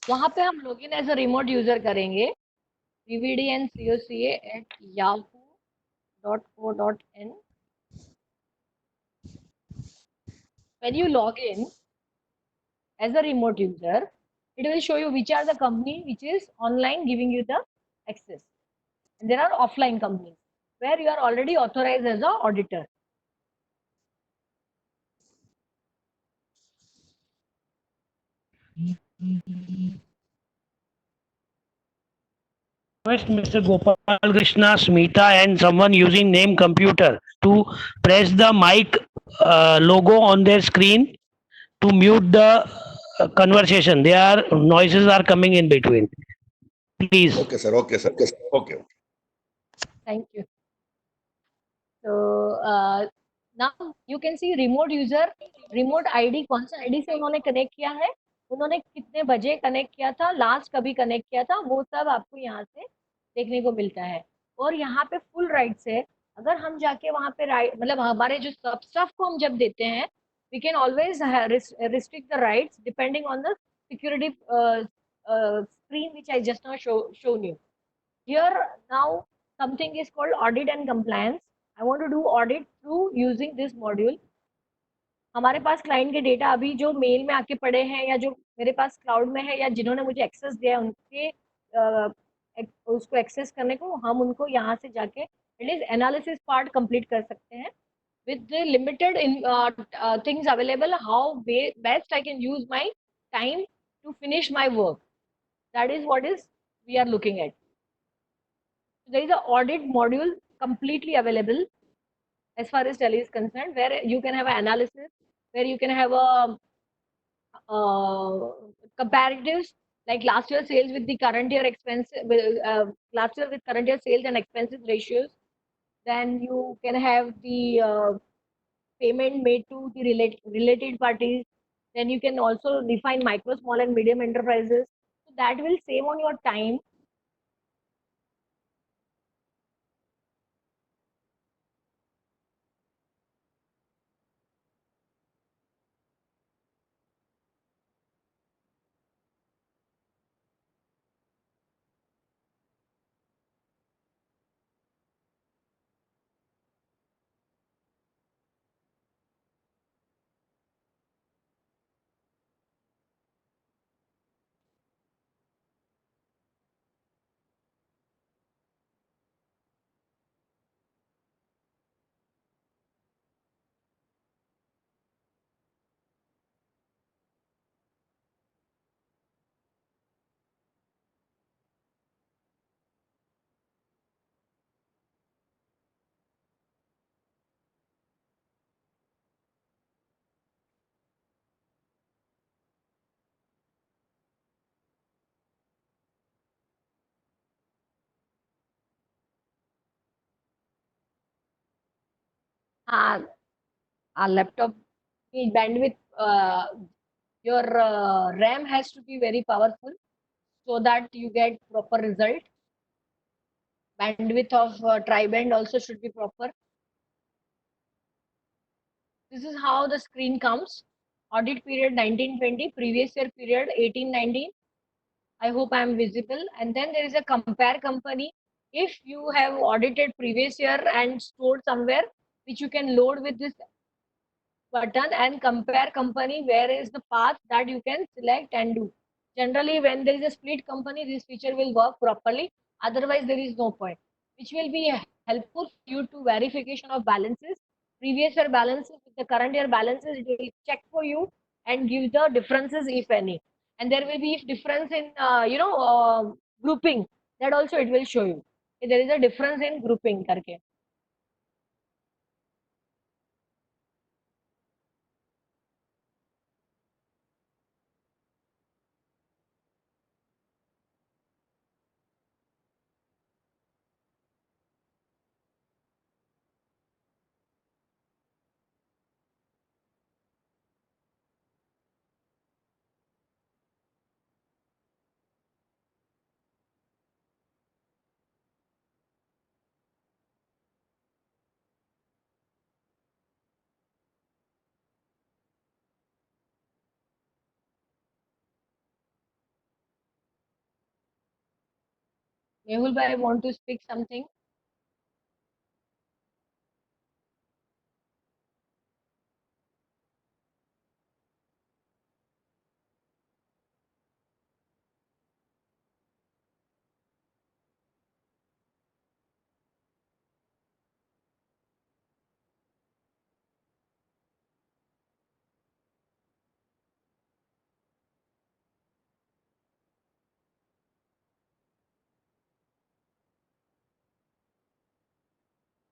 वहां पे हम login as a remote user करेंगे, vvdncoca@yahoo.co.in. When you log in as a remote user, it will show you which are the company which is online giving you the access, and there are offline companies where you are already authorized as a auditor. request Mr. Gopal Krishna, Smita, and someone using name computer to press the mic logo on their screen to mute the conversation. Their noises are coming in between. Please. Okay, sir. Okay, sir. Okay. Thank you. So now you can see remote user, remote ID, कौन सा ID से उन्होंने connect किया है, उन्होंने कितने बजे connect किया था, लास्ट कभी कनेक्ट किया था, वो सब आपको यहाँ से देखने को मिलता है। और यहाँ पे फुल राइट्स है। अगर हम जाके वहाँ पे राइट मतलब हमारे जो सब स्टफ को हम जब देते हैं, we can always restrict the rights depending on the security screen which I just now shown you. Here now something is called audit and compliance. I want to do audit through using this module. हमारे पास client के data अभी जो mail में आके पड़े हैं या जो मेरे पास क्लाउड में है या जिन्होंने मुझे एक्सेस दिया है उनके उसको एक्सेस करने को हम उनको यहाँ से जाके एटलीस्ट एनालिसिस पार्ट कंप्लीट कर सकते हैं with the limited things available. How best I can use my time to finish my work, that is what is we are looking at. There is an audit module completely available as far as Tele is concerned, where you can have an analysis, where you can have a comparatives like last year sales with the current year expenses, last year with current year sales and expenses ratios. Then you can have the payment made to the related parties. Then you can also define micro, small, and medium enterprises. So that will save on your time. Our laptop bandwidth, your RAM has to be very powerful so that you get proper result. Bandwidth of tri-band also should be proper. This is how the screen comes. Audit period 1920, previous year period 1819. I hope I am visible. And then there is a compare company. If you have audited previous year and stored somewhere, which you can load with this button and compare company, where is the path that you can select and do. Generally, when there is a split company, this feature will work properly. Otherwise, there is no point, which will be helpful for you to verification of balances, previous year balances with the current year balances. It will check for you and give the differences, if any. And there will be difference in, grouping. That also it will show you. There is a difference in grouping. करके. Mehul bhai want to speak something.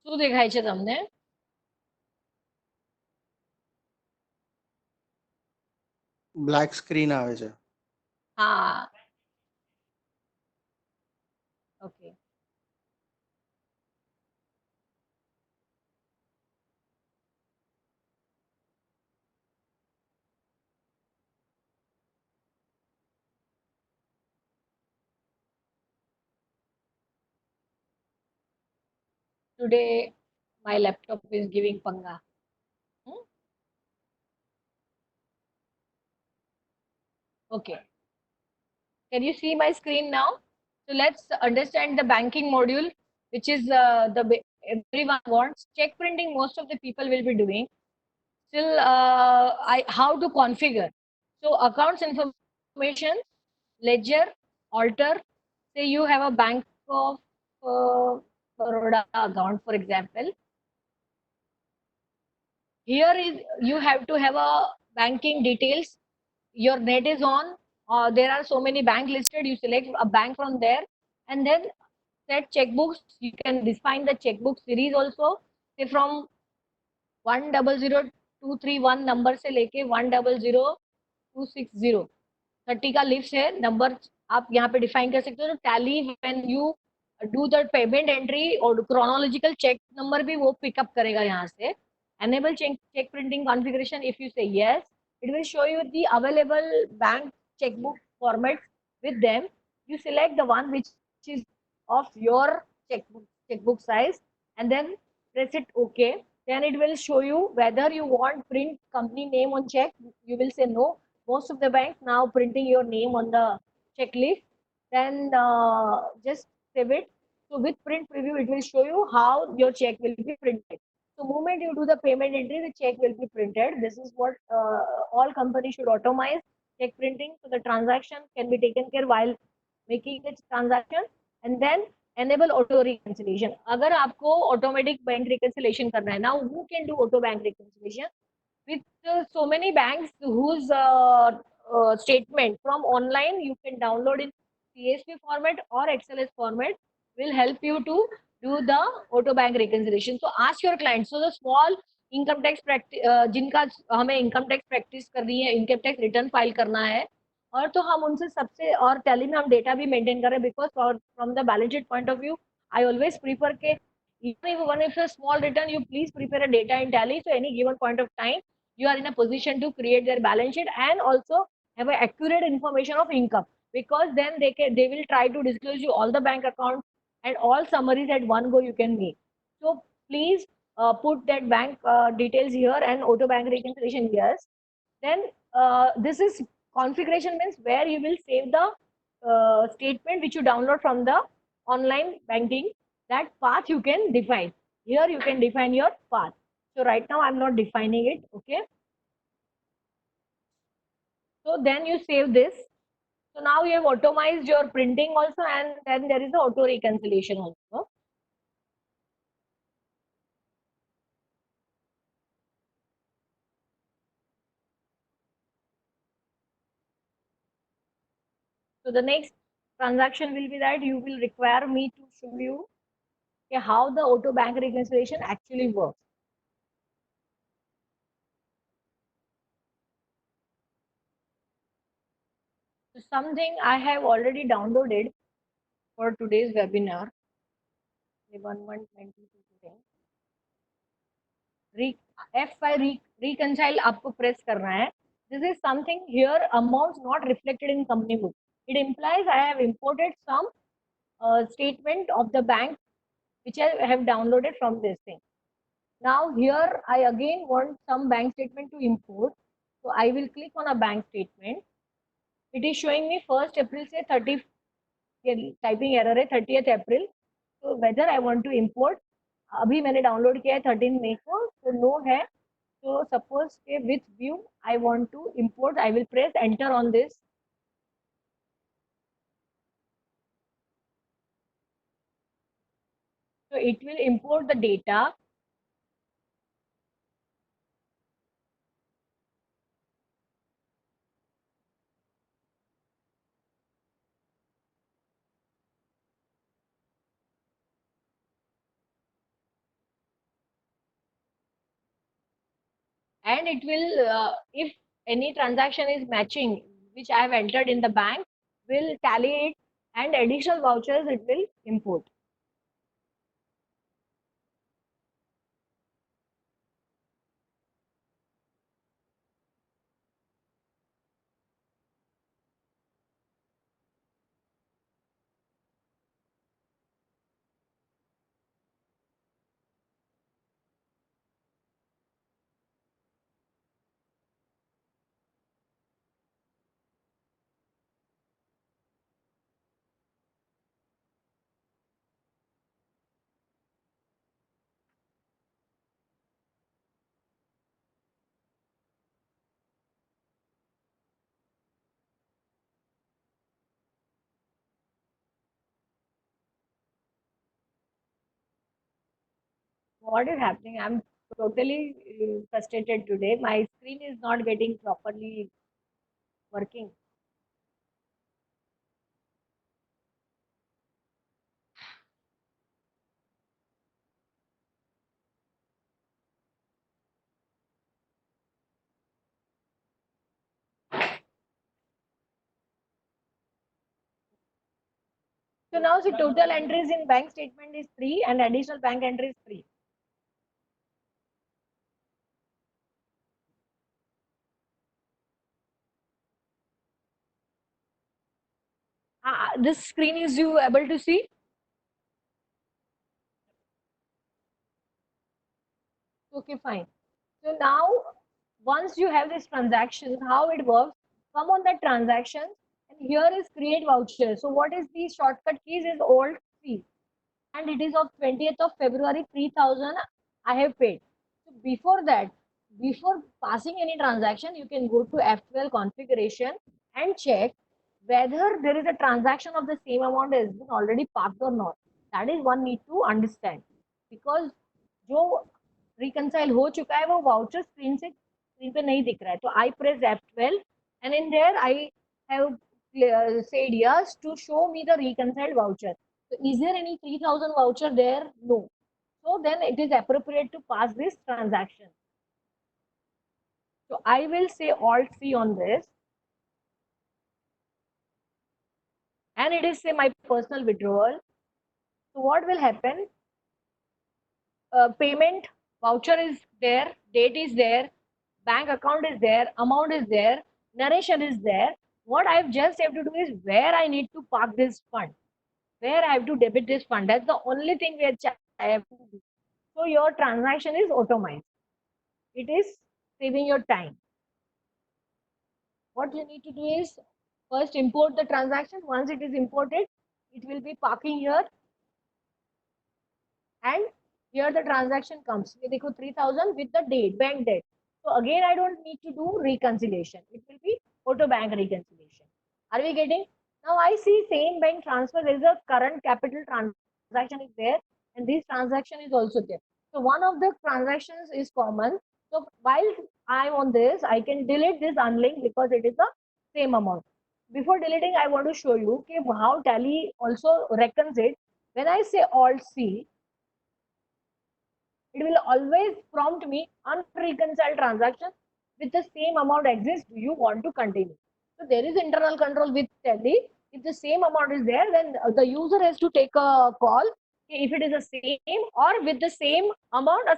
શું દેખાય છે તમને? Black screen આવે છે. હા, okay. Today my laptop is giving panga. Hmm? Okay. Can you see my screen now? So let's understand the banking module, which is everyone wants. Check printing, most of the people will be doing. Still, how to configure. So accounts information, ledger, alter. Say you have a Bank of Baroda account, for example. Here is you have to have a banking details. Your net is on. There are so many bank listed. You select a bank from there, and then set checkbooks. You can define the checkbook series also. Say from 100231 number से लेके 100260 30 का list है number आप यहाँ पे define कर सकते हो. Tally when you do the payment entry और क्रोनोलॉजिकल चेक नंबर भी वो पिकअप करेगा यहाँ से. Enable check printing configuration. If you say yes, it will show you the available bank checkbook formats with them. You select the one which is of your checkbook size and then press it OK. Then it will show you whether you want print company name on check. You will say no. Most of the banks now printing your name on the checklist. Then just save it. So with print preview, it will show you how your check will be printed. So moment you do the payment entry, the check will be printed. This is what all companies should automate check printing. So the transaction can be taken care while making the transaction and then enable auto reconciliation. अगर आपको automatic bank reconciliation करना है, now who can do auto bank reconciliation? With so many banks whose statement from online you can download in CSV format or XLS format will help you to do the auto bank reconciliation. So ask your client. So the small income tax practice जिनका हमें income tax practice करनी है, income tax return file करना है और तो हम उनसे सबसे और टैली में हम डेटा भी मेंटेन करें because from the balance sheet point of view I always prefer के even if a small return you please prepare a data in tally so any given point of time you are in a position to create their balance sheet and also have a accurate information of income because then they will try to disclose you all the bank accounts and all summaries at one go you can make. So please put that bank details here and auto bank reconciliation yes. Then this is configuration means where you will save the statement which you download from the online banking. That path you can define. Here you can define your path. So right now I'm not defining it. Okay. So then you save this. So now you have automized your printing also and then there is the auto reconciliation also. So the next transaction will be that you will require me to show you how the auto bank reconciliation actually works. So something I have already downloaded for today's webinar. F5 reconcile आपको press करना है. This is something here amounts not reflected in company book. It implies I have imported some statement of the bank which I have downloaded from this thing. Now here I again want some bank statement to import. So I will click on a bank statement. It is showing me 1st April से 30 typing error है 30th April. So whether I want to import अभी मैंने download किया है 13 मई को तो no है. So suppose के with view I want to import, I will press enter on this. So it will import the data. and it will, if any transaction is matching, which I have entered in the bank, will tally it, and additional vouchers it will import. What is happening? I'm totally frustrated today. My screen is not getting properly working. So now the total entries in bank statement is 3 and additional bank entry is 3. This screen is you able to see? Okay, fine. So now, once you have this transaction, how it works, come on that transaction, and here is create voucher. So what is the shortcut keys is old fee, and it is of 20th of February 3000 I have paid. So before that, before passing any transaction, you can go to F12 configuration and check whether there is a transaction of the same amount has been already parked or not. That is one need to understand, because जो reconcile हो चुका है वो voucher screen पे नहीं दिख रहा है. तो आई press F12 and in there I have said yes to show me the reconciled voucher. So is there any 3000 voucher there? No. So then it is appropriate to pass this transaction. So I will say Alt C on this, and it is say my personal withdrawal. So what will happen? Payment voucher is there, date is there, bank account is there, amount is there, narration is there. What I just have to do is where I need to park this fund, where I have to debit this fund. That's the only thing which I have to do. So your transaction is automized. It is saving your time. What you need to do is first import the transaction. Once it is imported, it will be parking here, and here the transaction comes. ये देखो 3000 with the date, bank date. So again, I don't need to do reconciliation. It will be auto bank reconciliation. Are we getting? Now I see same bank transfer. There is a current capital transaction is there, and this transaction is also there. So one of the transactions is common. So while I'm on this, I can delete this unlinked because it is the same amount. Before deleting, I want to show you okay, how Tally also reckons it. When I say Alt C, it will always prompt me unreconciled transaction with the same amount exists. Do you want to continue? So there is internal control with Tally. If the same amount is there, then the user has to take a call if it is the same or with the same amount,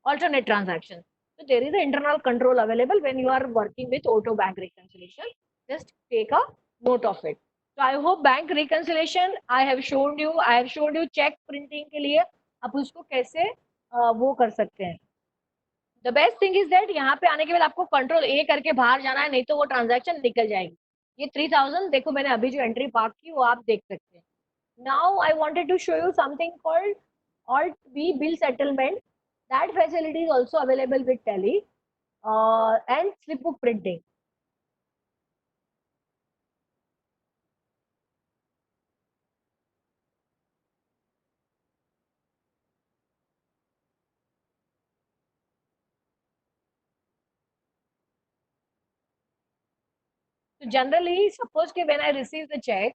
alternate transaction. So there is an internal control available when you are working with auto bank reconciliation. Just take a note of it. So I hope bank reconciliation I have shown you. I have shown you check printing के लिए आप उसको कैसे वो कर सकते हैं. The best thing is that यहाँ पे आने के बाद आपको कंट्रोल ए करके बाहर जाना है, नहीं तो वो ट्रांजैक्शन निकल जाएगी. ये 3000 देखो मैंने अभी जो एंट्री पार्क की वो आप देख सकते हैं. Now I wanted to show you something called Alt B bill settlement. That facility is also available with Tally and slipbook printing. So generally, suppose कि when I receive the check,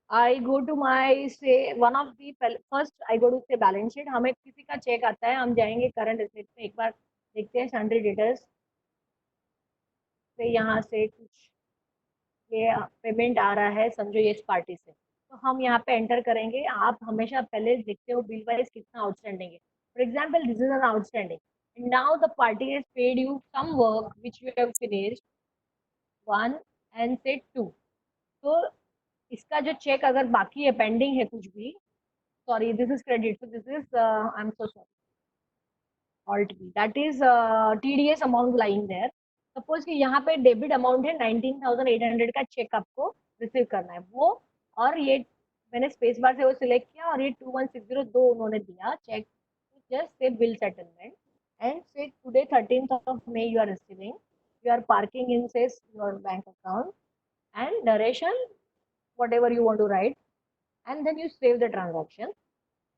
I go to my say one of the first I go to say balance sheet. हमें किसी का check आता है, हम जाएंगे current asset में एक बार देखते हैं सन्ड्री डेटर्स से यहाँ से कुछ ये पेमेंट आ रहा है, समझो ये इस पार्टी से, तो हम यहाँ पे एंटर करेंगे। आप हमेशा पहले देखते हो बिल वाइज कितना आउटस्टैंडिंग है। For example this is an outstanding, now the party has paid you some work which you have finished 1 and say 2, तो इसका जो चेक अगर बाकी है, पेंडिंग है कुछ भी, sorry this is credit, so this is I am so sorry, alt b, that is tds amount lying there. Suppose कि यहाँ पे डेबिट अमाउंट है 19,800 का चेक आपको रिसीव करना है वो, और ये मैंने स्पेस बार से वो सिलेक्ट किया और ये 2160 दो उन्होंने दिया cheque, just say bill settlement and say today 13th of May you are receiving, you are parking in says your bank account and narration whatever you want to write, and then you save the transaction.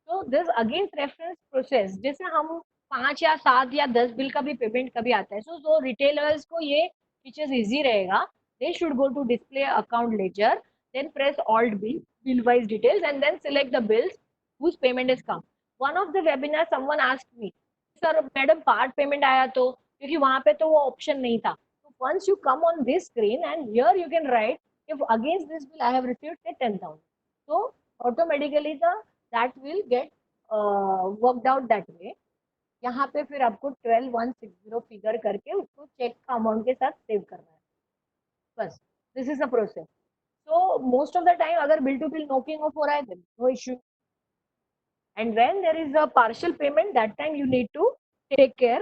तो this against reference process, जैसे हम 5 या 7 या 10 bill का भी payment कभी आता है, सो रिटेलर्स को ये फीचर्स इजी रहेगा। They should go to display account ledger, then press Alt bill, bill wise details and then select the bills whose payment is come. One of the webinar someone asked me, sir madam part payment आया तो, क्योंकि वहां पे तो वो option नहीं था। तो once you come on this screen and here you can write if against this bill I have received say 10,000, so automatically the that will get worked out that way. यहाँ पे फिर आपको 12,160 फिगर करके उसको check का amount के साथ save करना है, बस this is the process. so most of the time अगर bill to bill knocking off हो रहा है no issue, and when there is a partial payment that time you need to take care.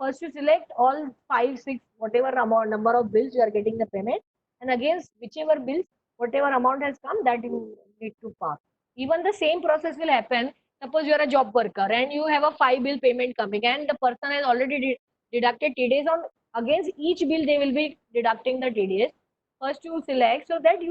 First you select all 5 6 whatever amount number of bills you are getting the payment, and against whichever bills whatever amount has come that you need to park. Even the same process will happen. Suppose you are a job worker and you have a 5 bill payment coming and the person has already deducted TDS on, against each bill they will be deducting the TDS. First you select so that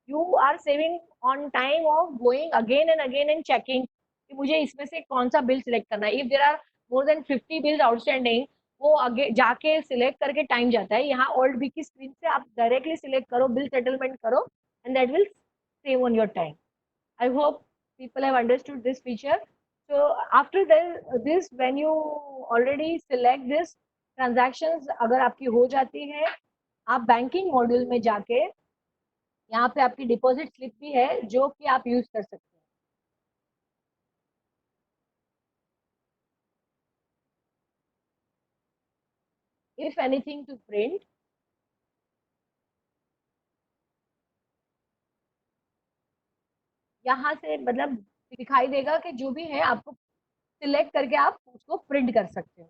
you are saving on time of going again and again and checking कि मुझे इसमें से कौन सा bill select करना है। If there are more than 50 bills outstanding, वो आगे जाके सिलेक्ट करके टाइम जाता है। यहाँ ओल्ड बी की स्क्रीन से आप डायरेक्टली सिलेक्ट करो, बिल सेटलमेंट करो and that will save on your time. I hope people have understood this feature. So after this when you already select this transactions अगर आपकी हो जाती है, आप बैंकिंग मॉड्यूल में जाके यहाँ पे आपकी डिपॉजिट स्लिप भी है जो कि आप यूज कर सकते हैं। If anything to print, यहाँ से मतलब दिखाई देगा कि जो भी है आपको सिलेक्ट करके आप उसको प्रिंट कर सकते हो।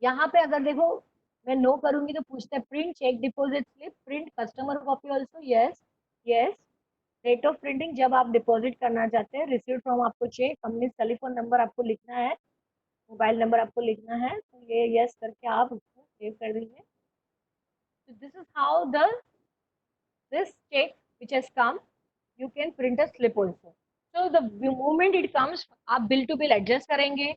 यहाँ पे अगर देखो मैं नो करूंगी तो पूछता है print cheque deposit slip, print customer copy also, yes yes. Rate of printing जब आप डिपॉजिट करना चाहते हैं, रिसीव फ्रॉम आपको चेक, कंपनी टेलीफोन नंबर आपको लिखना है, मोबाइल नंबर आपको लिखना है, तो ये यस करके आप उसको सेव कर दीजिए। So this is how this check which has come, you can print a slip also. So the moment it comes, आप bill to bill adjust करेंगे,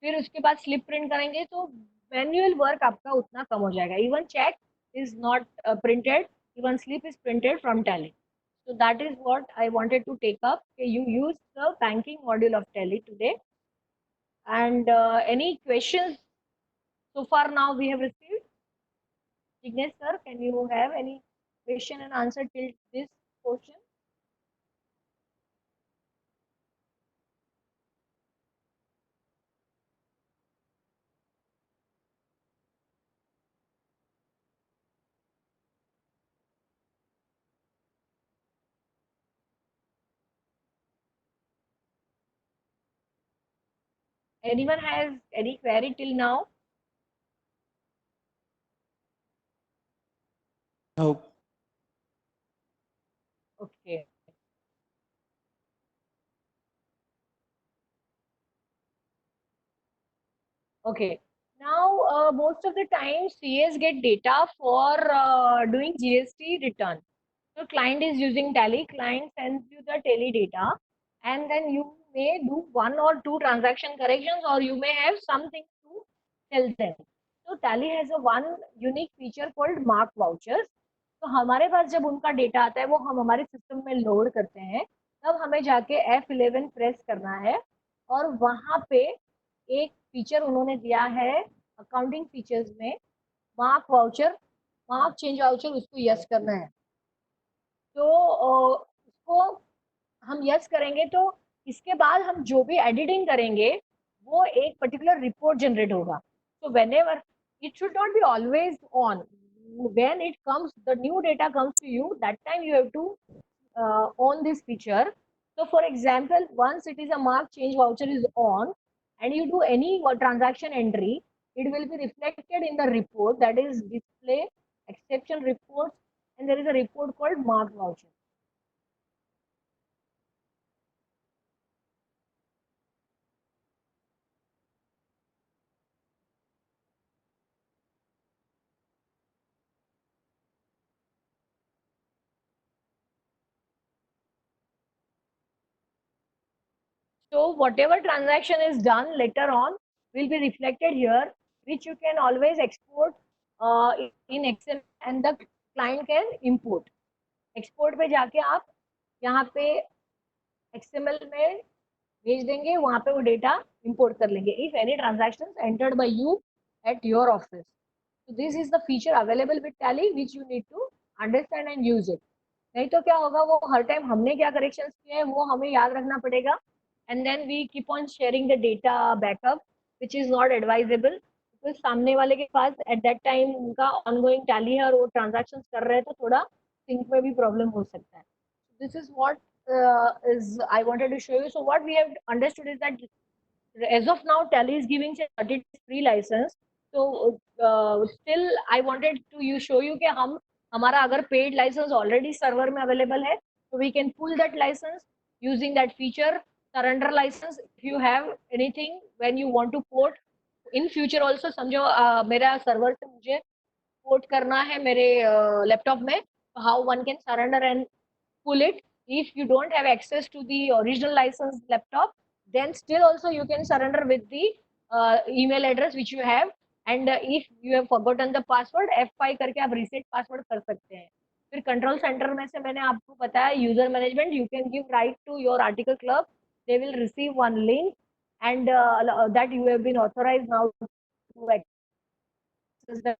फिर उसके बाद slip print करेंगे, तो manual work आपका उतना कम हो जाएगा। Even check is not printed, even slip is printed from Tally. So that is what I wanted to take up. You use the banking module of Tally today. And any questions so far now we have received? Jignesh sir, can you have any question and answer till this portion? Anyone has any query till now? No. Okay. Okay. Now, most of the time, CS get data for doing GST return. So, client is using Tally. Client sends you the Tally data, and then you may do 1 or 2 transaction corrections, or you may have something to tell them. So, Tally has a one unique feature called mark vouchers. तो हमारे पास जब उनका data आता है वो हम हमारे system में लोड करते हैं, तब हमें जाके F11 प्रेस करना है और वहां पे एक फीचर उन्होंने दिया है अकाउंटिंग फीचर्स में, mark voucher, mark change voucher, उसको यस करना है। तो उसको हम यस करेंगे तो इसके बाद हम जो भी एडिटिंग करेंगे वो एक पर्टिकुलर रिपोर्ट जनरेट होगा। So whenever, it should not be always on. When it comes, the new data comes to you, that time you have to on this feature. So for example, once it is a mark change voucher is on and you do any transaction entry, it will be reflected in the report, that is display exception reports, and there is a report called mark voucher. So whatever transaction is done later on will be reflected here, which you can always export in Excel and the client can import. Export पे जाके आप यहाँ पे XML में भेज देंगे, वहाँ पे वो डेटा import कर लेंगे if any transactions entered by you at your office. So this is the feature available with Tally which you need to understand and use it. नहीं तो क्या होगा, वो हर टाइम हमने क्या करेक्शंस किए हैं वो हमें याद रखना पड़ेगा, and then we keep on sharing the data backup which is not advisable because सामने वाले के पास at that time उनका ongoing tally है और वो transactions कर रहे हैं तो थोड़ा sync में भी problem हो सकता है. This is what is I wanted to show you. So what we have understood is that as of now Tally is giving 30 days free license. So still I wanted to you show you कि हम हमारा अगर paid license already server में available है so we can pull that license using that feature surrender license. If you have anything when you want to port in future also, समझो मेरा server से मुझे port करना है मेरे laptop में, how one can surrender and pull it. If you don't have access to the original license laptop, then still also you can surrender with the email address which you have, and if you have forgotten the password, F5 करके आप reset password कर सकते हैं. फिर control center में से मैंने आपको बताया user management, you can give right to your article club, they will receive one link and that you have been authorized now to access the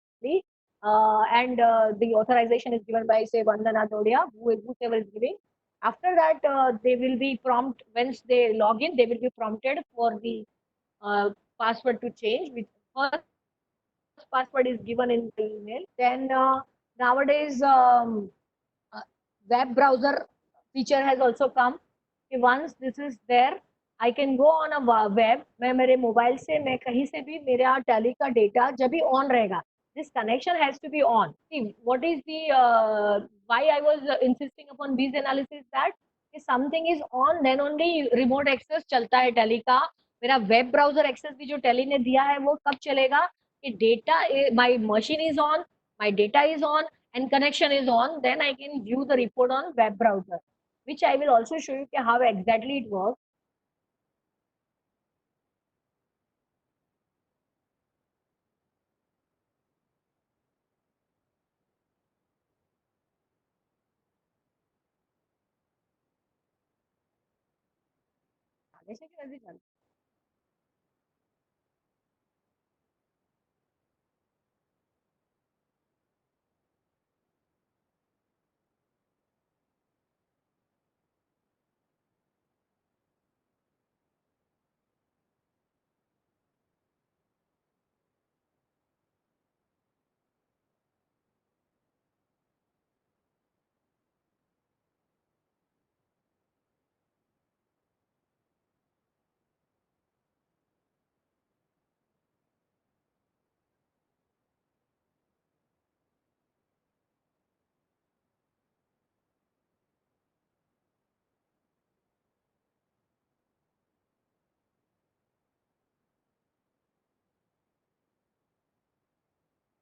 and the authorization is given by say Vandana Dodia, whoever is giving. After that, they will be prompt once they log in. They will be prompted for the password to change. Which first password is given in the email. Then nowadays, web browser feature has also come. Once this is there, I can go on a web. मैं मेरे mobile से मैं कहीं से भी मेरा tally का data जब भी ऑन रहेगा, this connection has to be on. See, what is the why I was insisting upon these analysis, that if something is on then only remote access चलता है टैली का. मेरा वेब ब्राउजर एक्सेस भी जो tally ने दिया है वो कब चलेगा कि data my machine is on, my data is on and connection is on, then I can view the report on web browser, which I will also show you how exactly it works. आगे से कि नजदीक चल.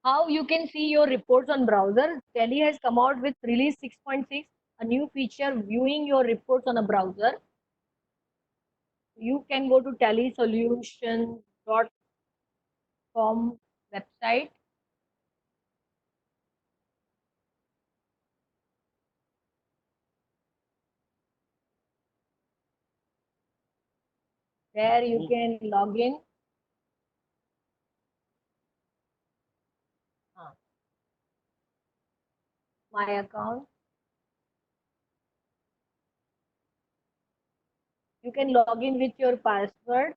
How you can see your reports on browser. Tally has come out with release 6.6, a new feature viewing your reports on a browser. You can go to tallysolutions.com website. There you can log in. My account. You can log in with your password.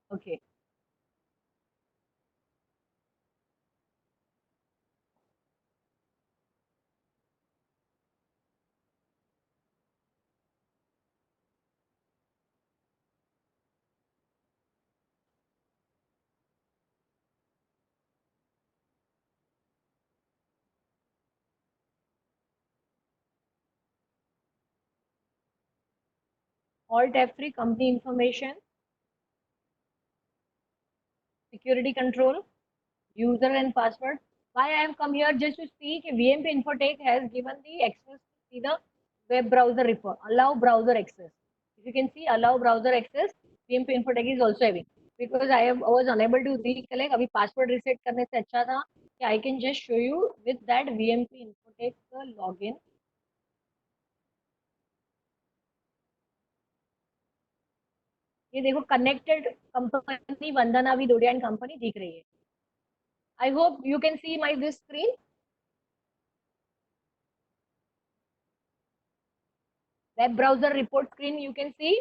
Okay. Alt F3 company information, security control, user and password. Why I have come here just to speak? VMP Infotech has given the access to see the web browser report. Allow browser access. If you can see allow browser access, VMP Infotech is also having. Because I was unable to recollect. अभी password reset करने से अच्छा था कि I can just show you with that VMP Infotech login. ये देखो connected company Vandana Vidodia and company दिख रही है. I hope you can see my this screen. Web browser report screen you can see.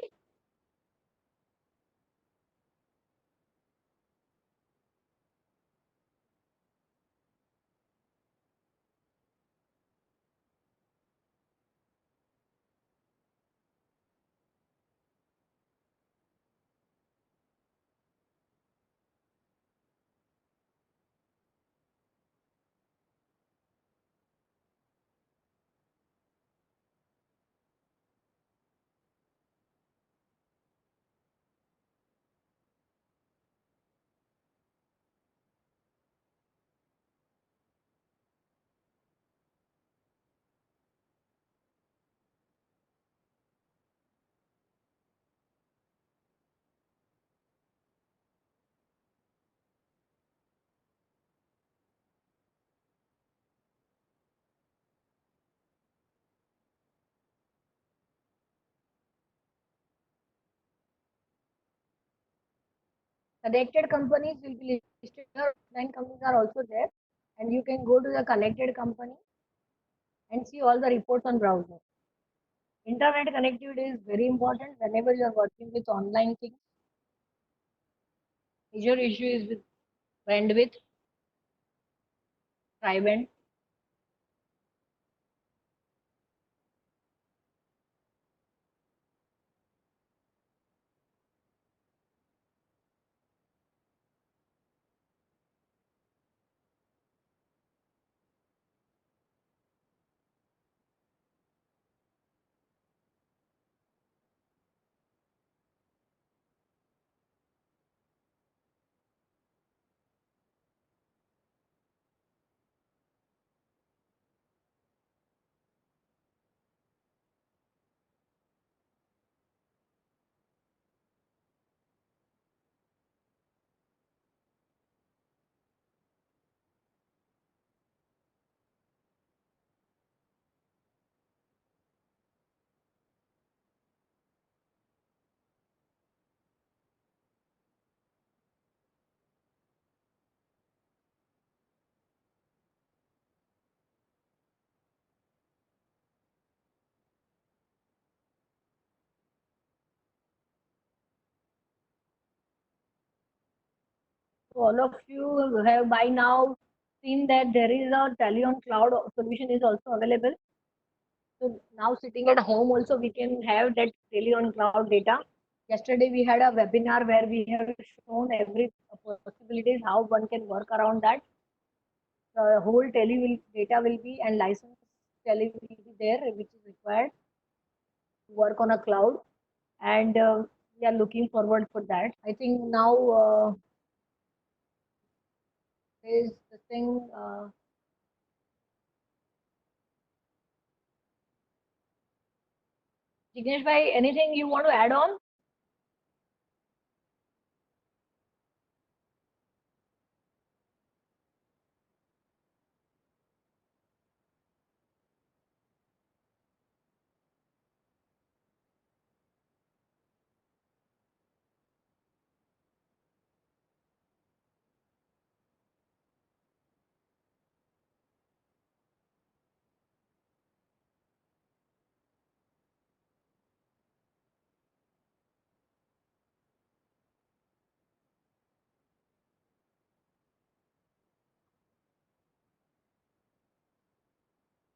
Connected companies will be listed here. Offline companies are also there, and you can go to the connected company and see all the reports on browser. Internet connectivity is very important whenever you are working with online things. Major issue is with bandwidth, tri-band. So all of you have by now seen that there is a Tally on Cloud solution is also available. So now sitting at home also we can have that Tally on Cloud data. Yesterday we had a webinar where we have shown every possibilities how one can work around that. The whole data will be and license Tally will be there, which is required to work on a cloud, and we are looking forward for that. I think now is the thing. Jignesh bhai, anything you want to add on?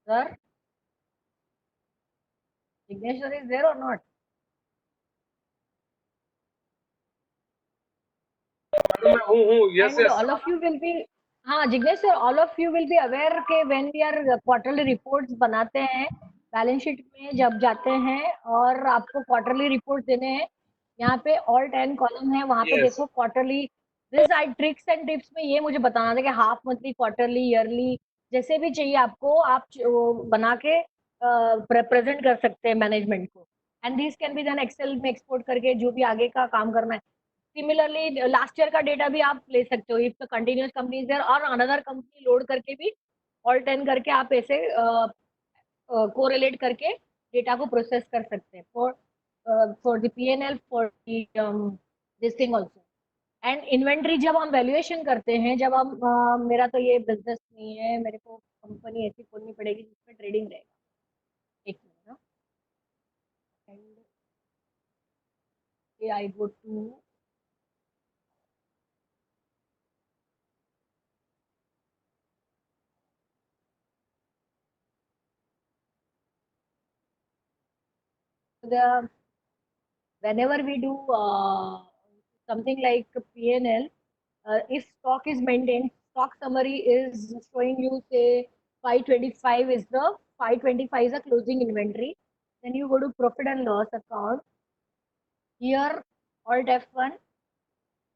Sir, Jignesh sir is there or not? Yes, And yes. all of you will be, हाँ Jignesh sir, all of you will be aware के when we are quarterly reports बनाते हैं, balance sheet में जब जाते हैं और आपको क्वार्टरली रिपोर्ट देने हैं, यहाँ पे ऑल 10 कॉलम है, वहाँ पे Yes. देखो quarterly this I tricks and tips में ये मुझे बताना था कि हाफ मंथली, क्वार्टरली, ईयरली जैसे भी चाहिए आपको, आप वो बना के प्रेजेंट कर सकते हैं मैनेजमेंट को, and this can be then Excel में एक्सपोर्ट करके जो भी आगे का काम करना है। सिमिलरली लास्ट ईयर का डेटा भी आप ले सकते हो, if the continuous company there और अनदर कंपनी लोड करके भी ऑल 10 करके आप ऐसे कोरिलेट करके डेटा को प्रोसेस कर सकते हैं for the PNL, for this thing also. And inventory जब हम वैल्यूएशन करते हैं, जब हम मेरा तो ये बिजनेस नहीं है, मेरे को कंपनी ऐसी खोलनी पड़ेगी जिसमें ट्रेडिंग रहेगा। एक मिनट ना, and I go to the whenever we do something like P&L, if stock is maintained, stock summary is showing you say 525 is the 525 is a closing inventory. Then you go to profit and loss account. Here Alt F1,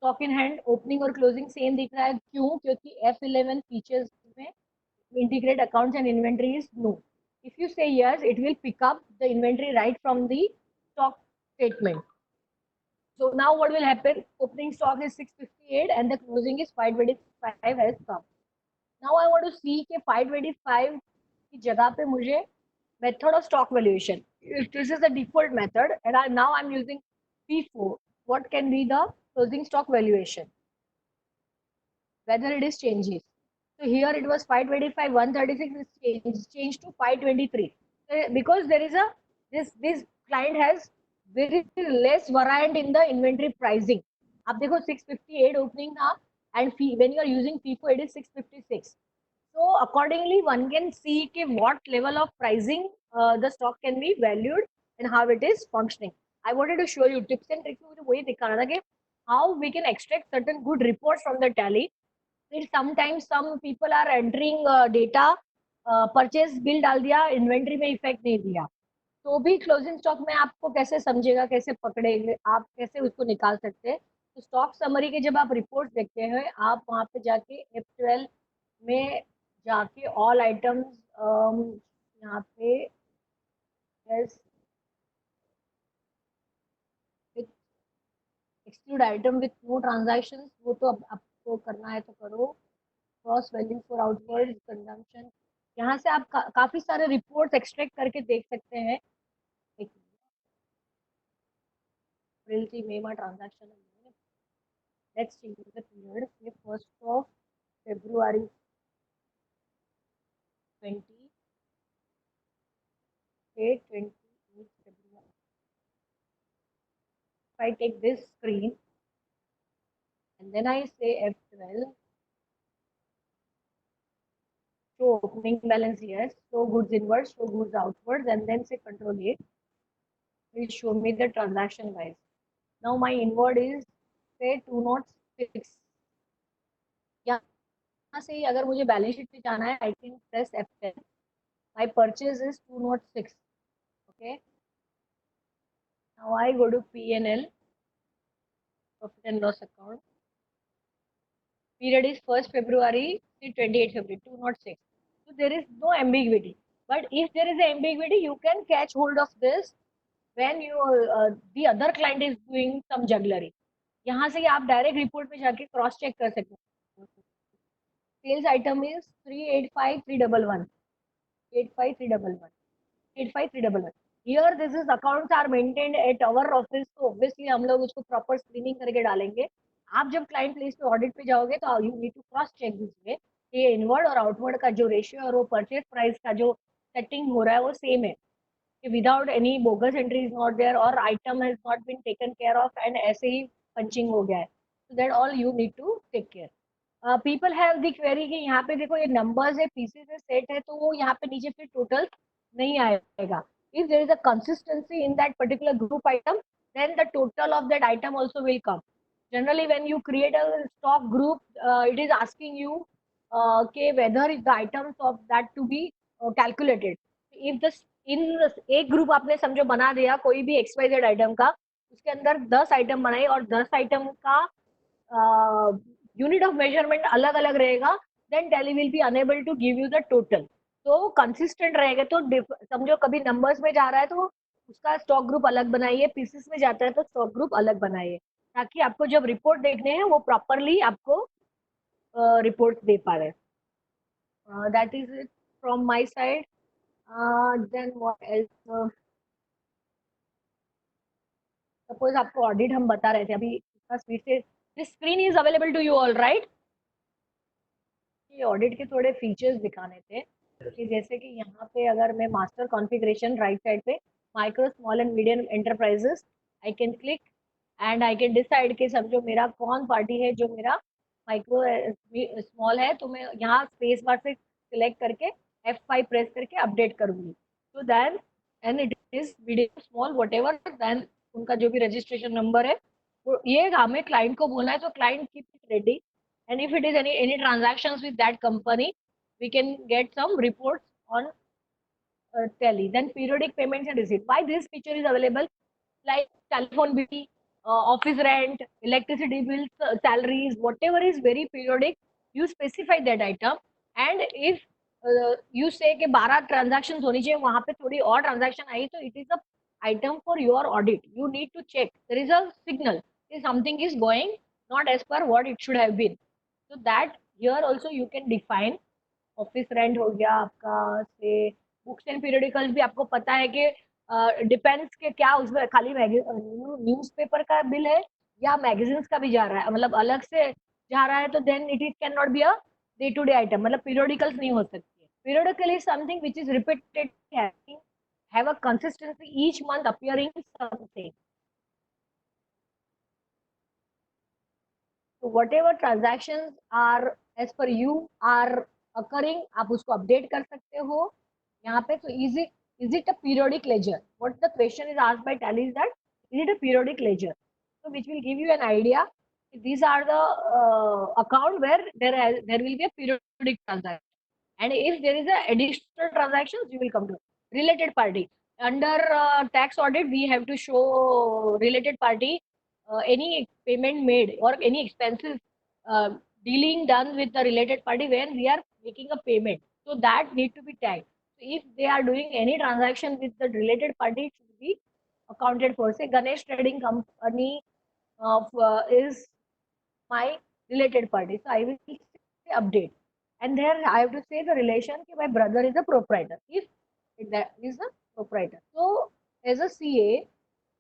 stock in hand, opening और closing same दिख रहा है, क्यों? क्योंकि F11 features में integrate accounts and inventory is no. If you say yes, it will pick up the inventory right from the stock statement. So now what will happen? Opening stock is 658 and the closing is 525 has come. Now I want to see कि 525 की जगह पे मुझे method of stock valuation. If this is the default method and now I'm using P4. What can be the closing stock valuation? Whether it is changes. So here it was 525, 136 is changed to 523. Because there is a this client has very less variant in the inventory pricing. आप देखो 658 opening था and when you are using FIFO it is 656. So accordingly one can see कि what level of pricing the stock can be valued and how it is functioning. I wanted to show you tips and tricks में मुझे वही दिखाना था कि how we can extract certain good reports from the tally. Sometimes some people are entering data, purchase bill डाल दिया, inventory में effect नहीं दिया, तो भी क्लोजिंग स्टॉक में आपको कैसे समझेगा, कैसे पकड़ेंगे, आप कैसे उसको निकाल सकते हैं? तो स्टॉक समरी के जब आप रिपोर्ट देखते हैं, आप वहाँ पे जाके F12 में जाके ऑल आइटम्स यहाँ पे yes, exclude item with no transactions, वो तो अब आपको करना है तो करो। Gross value for outward consumption, यहाँ से आप काफी सारे रिपोर्ट्स एक्सट्रैक्ट करके देख सकते हैं। अप्रैल से मई में ट्रांजैक्शन है, लेट्स चेंज द पीरियड, ये 1 February 20 28 February. If I take this screen and then I say F12, show opening balance, yes, show goods inwards, show goods outwards, and then say Control A, will show me the transaction wise. Now my inward is say 206. यहाँ से ही अगर मुझे balance sheet पे जाना है, I can press F10. My purchase is 206. Okay. Now I go to P&L, profit and loss account. period is 1st February to 28th February, 2 not 6. So there is no ambiguity. But if there is an ambiguity, you can catch hold of this when the other client is doing some jugglery. यहाँ से आप direct report में जाके cross check कर सकते हो. Sales item is 385,311. 85311. 85311. Here this is accounts are maintained at our office, तो obviously हम लोग उसको proper screening करके डालेंगे. आप जब client place पे audit पे जाओगे तो you need to cross check this way कि inward और outward का जो ratio और वो purchase price का जो setting हो रहा है वो same है. Without any bogus entry is not there or item has not been taken care of and ऐसे ही punching हो गया है. So that all you need to take care. People have the query कि यहाँ पे देखो ये नंबर्स है, पीसेस है, सेट है, तो वो यहाँ पे नीचे फिर टोटल नहीं आएगा. If there is a consistency in that particular group item, then the total of that item also will come. Generally when you create a stock group, it is asking you के whether the items of that to be calculated. If the in एक group आपने समझो बना दिया कोई भी XYZ item का, उसके अंदर 10 आइटम बनाए और 10 आइटम का यूनिट ऑफ मेजरमेंट अलग अलग रहेगा, then Tally will be enable to give you the total. तो कंसिस्टेंट रहेगा. तो समझो कभी नंबर्स में जा रहा है तो उसका स्टॉक ग्रुप अलग बनाइए, पीसेस में जाता है तो स्टॉक ग्रुप अलग बनाइए, ताकि आपको जब रिपोर्ट देखने हैं वो प्रॉपरली आपको रिपोर्ट दे पा रहे. That is it from my side. Then what else. Suppose आपको ऑडिट हम बता रहे थे अभी इसका स्पीड से. This screen is available to you all right. ये ऑडिट के थोड़े फीचर्स दिखाने थे कि जैसे कि यहाँ पे अगर मैं मास्टर कॉन्फ़िगरेशन राइट साइड पे micro small and medium enterprises, I can click and I can decide कि समझो मेरा कौन पार्टी है जो मेरा माइक्रो स्मॉल है, तो मैं यहाँ स्पेस बार से सिलेक्ट करके F5 प्रेस करके अपडेट करूँगी. तो then and it is medium small whatever, then उनका जो भी रजिस्ट्रेशन नंबर है तो ये हमें क्लाइंट को बोलना है. तो client keep it ready, and if it is any transactions with that company, we can get some reports on tally. Then periodic payments and receipt. Why this feature is available? Like telephone bill, office rent, electricity bills, salaries, whatever is very periodic, you specify that item. And if you say कि 12 transactions होनी चाहिए, वहाँ पे थोड़ी और transaction आई, तो it is a item for your audit. You need to check. There is a signal if something is going not as per what it should have been. So that here also you can define. Office rent हो गया आपका, से books and periodicals भी आपको पता है कि depends के क्या उसमें खाली न्यूज़पेपर का बिल है या मैगजीन्स का भी जा रहा है, मतलब अलग से जा रहा है, तो then it can not be a day to day item, मतलब पीरियडिकल्स नहीं हो सकती है. Periodical is something which is repeated, have a consistency each month appearing something. So whatever transactions are as per you are occurring, आप उसको update कर सकते हो यहाँ पे. तो is it a periodic ledger? What the question is asked by Tally is that is it a periodic ledger? So which will give you an idea. These are the account where there will be a periodic transaction, and if there is a additional transactions, you will come to related party. Under tax audit, we have to show related party any payment made or any expenses dealing done with the related party when we are making a payment. So that need to be tagged. So if they are doing any transaction with the related party, it should be accounted for. Say Ganesh Trading Company is my related party. So I will say update. And there I have to say the relation that my brother is a proprietor. If that is a proprietor. So as a CA,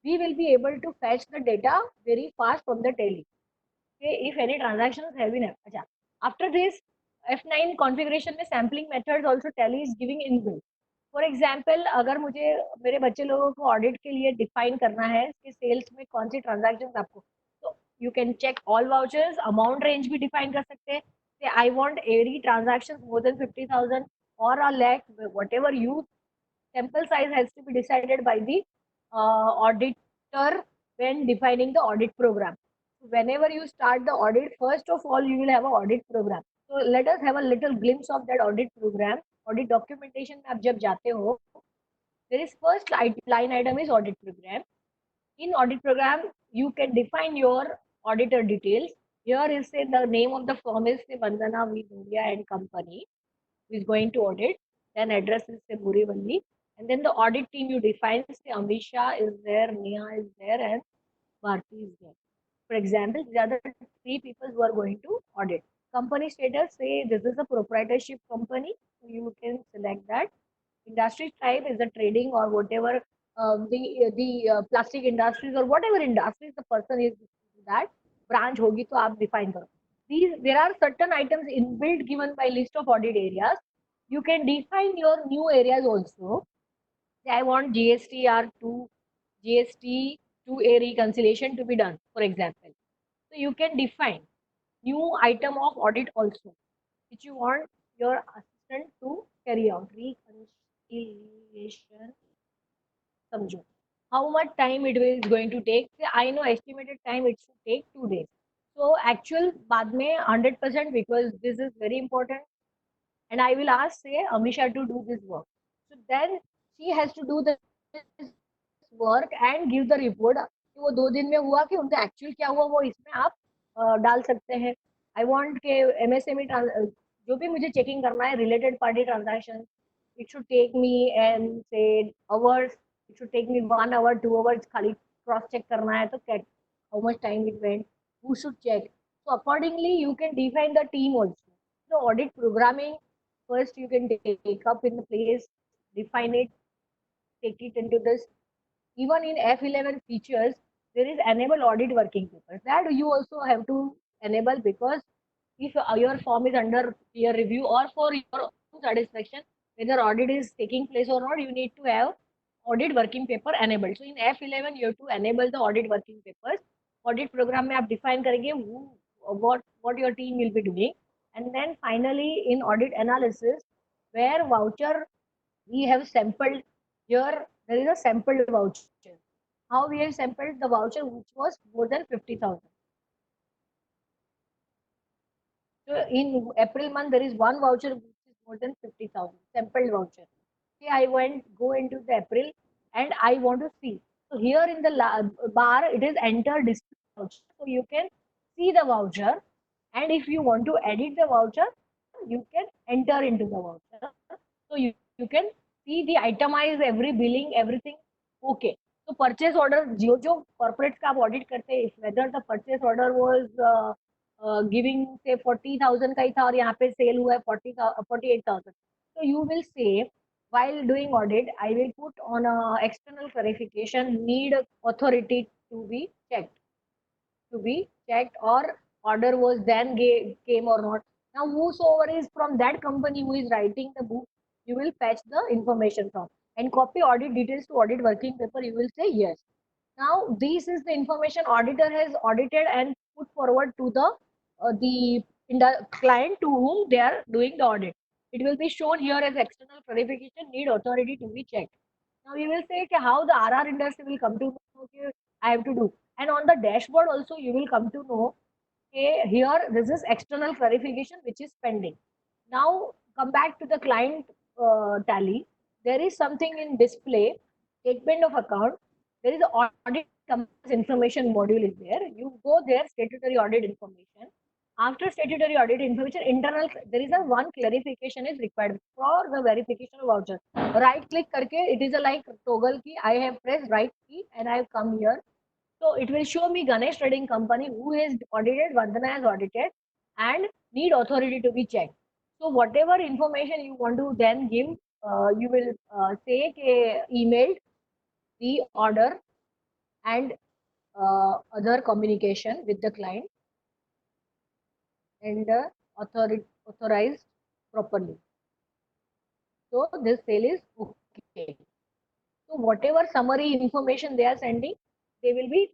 we will be able to fetch the data very fast from the tally. Okay, if any transactions have been. After this, F9 configuration में sampling methods also tally is giving inbuilt. For example, अगर मुझे मेरे बच्चे लोगों को audit के लिए define करना है कि सेल्स में कौन सी ट्रांजैक्शंस आपको, तो you can check all vouchers, amount range भी डिफाइन कर सकते हैं. I want every transactions more than 50,000 or a lakh, whatever you, sample size has to be decided by the auditor when defining the audit program. Whenever you start the audit, first of all you will have an audit program. So let us have a little glimpse of that audit program. Audit documentation में आप जब जाते हो, there is first line item is audit program. In audit program you can define your auditor details. Here is say the name of the firm is say Vandana V. Dhulia and Company, who is going to audit. Then address is say Burivalli. And then the audit team you define say Amisha is there, Neha is there, and Bharti is there. For example, these are the three people who are going to audit. Company status say this is a proprietorship company. So you can select that. Industry type is the trading or whatever the plastic industries or whatever industries the person is that branch होगी तो आप define करो. These there are certain items inbuilt given by list of audit areas. You can define your new areas also. Say I want GST R2, GST 2A reconciliation to be done, for example. So you can define new item of audit also, which you want your assistant to carry out. Reconciliation, समझो. How much time it is going to take? Say, I know estimated time it should take 2 days. So actual बाद में 100% because this is very important. And I will ask say Amisha to do this work. So then she has to do this work and give the report कि वो 2 दिन में हुआ कि उनका actual क्या हुआ वो इसमें आप डाल सकते हैं. आई वांट के एमएसएमई जो भी मुझे चेकिंग करना है related party transaction it should take me and say hours, it should take me 1 hour 2 hours खाली क्रॉस चेक करना है तो how much time it went, who should check. So accordingly you can define the team also. The audit programming first you can take up in the place, define it, take it into this. Even in F11 features, there is enable audit working papers. That you also have to enable because if your form is under peer review or for your own satisfaction, whether audit is taking place or not, you need to have audit working paper enabled. So in F11, you have to enable the audit working papers. Audit program में आप define करेंगे what your team will be doing. And then finally in audit analysis, where voucher we have sampled here, there is a sampled voucher. How we have sampled the voucher which was more than 50,000. So in April month, there is one voucher which is more than 50,000 sampled voucher. Okay, I go into the April and I want to see. So here in the bar, it is enter display voucher. So you can see the voucher, and if you want to edit the voucher, you can enter into the voucher. So you can see the itemize every billing, everything. Okay. So purchase order, जो corporates का आप audit करते हैं, whether the purchase order was giving say 40,000 का ही था और यहाँ पे sale हुआ है 48,000. So you will say while doing audit, I will put on a external clarification need authority to be checked or order was then came or not. Now whosoever is from that company who is writing the book, you will fetch the information from and copy audit details to audit working paper, you will say yes. Now this is the information auditor has audited and put forward to the client to whom they are doing the audit. It will be shown here as external clarification need authority to be checked. Now you will say okay, how the RR industry will come to know okay, I have to do. And on the dashboard also you will come to know okay, here this is external clarification which is pending. Now come back to the client tally. There is something in display, statement of account. There is audit information module is there. You go there, statutory audit information. After statutory audit information, internal there is a one clarification is required for the verification of voucher. Right click करके it is a like toggle key. I have pressed right key and I have come here. So it will show me Ganesh Trading Company who is audited, Vandana has audited, and need authority to be checked. So whatever information you want to then give, you will say emailed the order and other communication with the client and authorized properly. So this sale is okay. So whatever summary information they are sending, they will be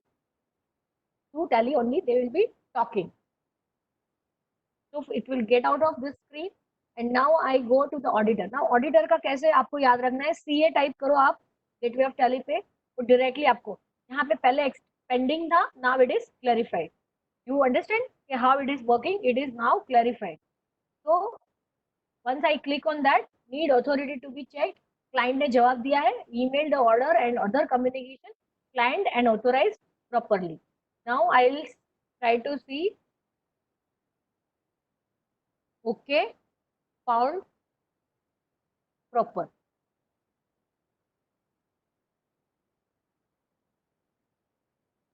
through tally only, they will be talking. So it will get out of this screen and now I go to the auditor. Now auditor का कैसे आपको याद रखना है, CA type करो आप gateway of tally पे, वो डायरेक्टली आपको यहाँ पे पहले पेंडिंग था, now it is clarified. You understand how it is working? It is now clarified. So once I click on that, need authority to be checked, client ने जवाब दिया है, email the order and other communication, client and authorized properly. Now I will try to see okay, found proper.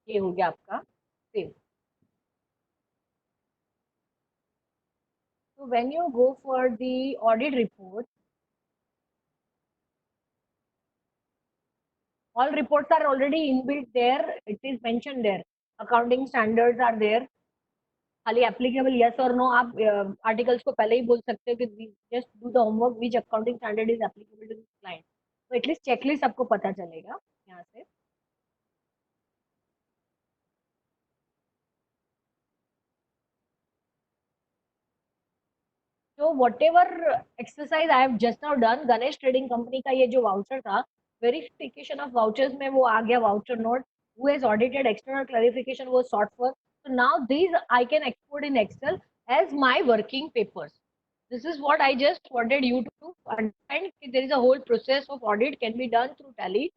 ये हो गया आपका save. So when you go for the audit report, all reports are already inbuilt there. It is mentioned there. Accounting standards are there. खाली applicable yes or no आप articles को पहले ही बोल सकते हो कि just do the homework which accounting standard is applicable to this client. So at least checklist आपको पता चलेगा यहाँ से. So whatever exercise I have just now done, Ganesh Trading Company का ये जो voucher था, verification of vouchers में वो आ गया voucher note, who has audited external clarification was sought for. So now these I can export in Excel as my working papers. This is what I just wanted you to understand. There is a whole process of audit can be done through Tally.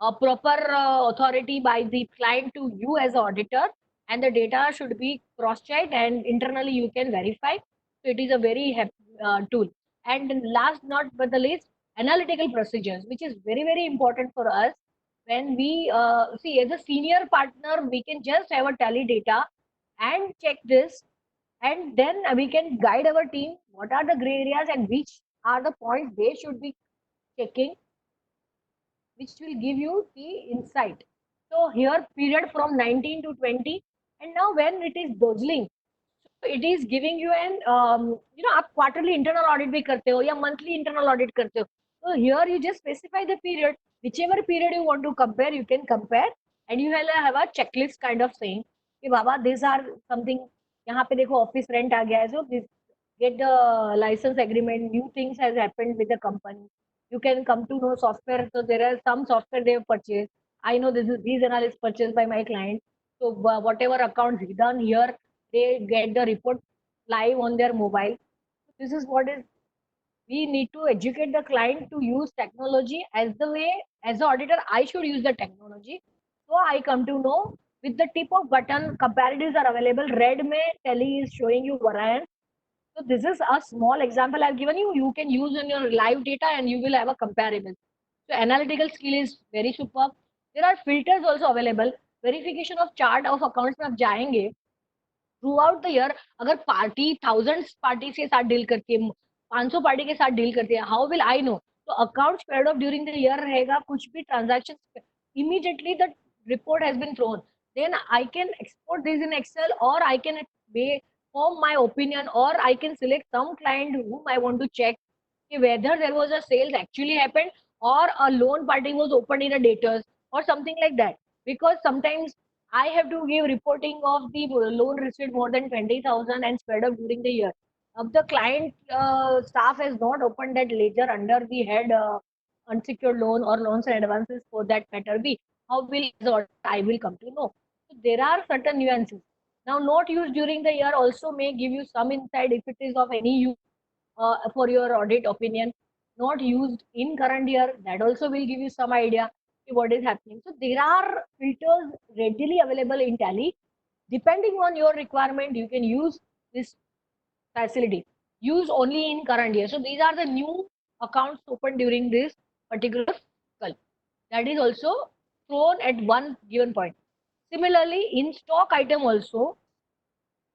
A proper authority by the client to you as auditor, and the data should be cross-checked and internally you can verify. So it is a very tool. And last not but the least, analytical procedures, which is very very important for us. When we see as a senior partner, we can just have a Tally data and check this, and then we can guide our team what are the gray areas and which are the points they should be checking, which will give you the insight. So here period from 19 to 20, and now when it is dozling, so it is giving you an आप quarterly internal audit भी करते हो या monthly internal audit करते हो. So here you just specify the period, whichever period you want to compare, you can compare, and you will have a checklist kind of saying कि बाबा these are something. यहाँ पे देखो office rent आ गया है, so this get the license agreement, new things has happened with the company. You can come to know software. So there are some software they have purchased. I know these analysis purchased by my client. So whatever accounts done here, they get the report live on their mobile. This is what is we need to educate the client to use technology as the way as the auditor I should use the technology. So I come to know with the tip of button comparatives are available. Red may Tally is showing you variance. So this is a small example I've given you. You can use in your live data and you will have a comparable. So analytical skill is very superb. There are filters also available. Verification of chart of accounts में आप जाएंगे through out the year. अगर party thousands party के साथ deal करती है, 500 party के साथ डील करती है, हाउ विल आई नो? तो account spread of during the year रहेगा, कुछ भी transaction immediately the report has been thrown, then I can export this in Excel, or I can form my opinion, or I can select some client whom I want to check whether there was a sales actually happened or a loan party was opened in a debtors or something like that. Because sometimes I have to give reporting of the loan received more than 20,000 and spread out during the year. If the client staff has not opened that ledger under the head unsecured loan or loans and advances for that matter be, how will I will come to know? So there are certain nuances. Now, not used during the year also may give you some insight if it is of any use for your audit opinion. Not used in current year, that also will give you some idea what is happening. So there are filters readily available in Tally. Depending on your requirement, you can use this facility. Use only in current year. So these are the new accounts opened during this particular cycle. That is also thrown at one given point. Similarly, in stock item also,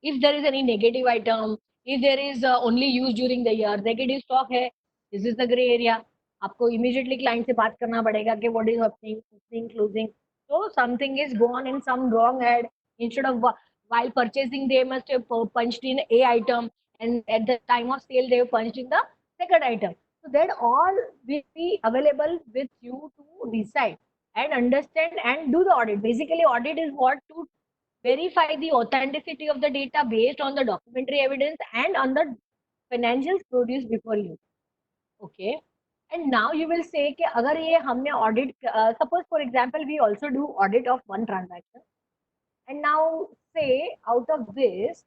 if there is any negative item, if there is only used during the year, negative stock है, this is the gray area. आपको immediately client से बात करना पड़ेगा कि what is happening, opening, closing. So something is gone in some wrong head. Instead of while purchasing, they must have punched in A item, and at the time of sale, they have punched in the second item. So that all will be available with you to decide and understand and do the audit. Basically, audit is what to verify the authenticity of the data based on the documentary evidence and on the financials produced before you. Okay. And now you will say कि अगर ये हमने audit, suppose for example we also do audit of one transaction, and now say out of this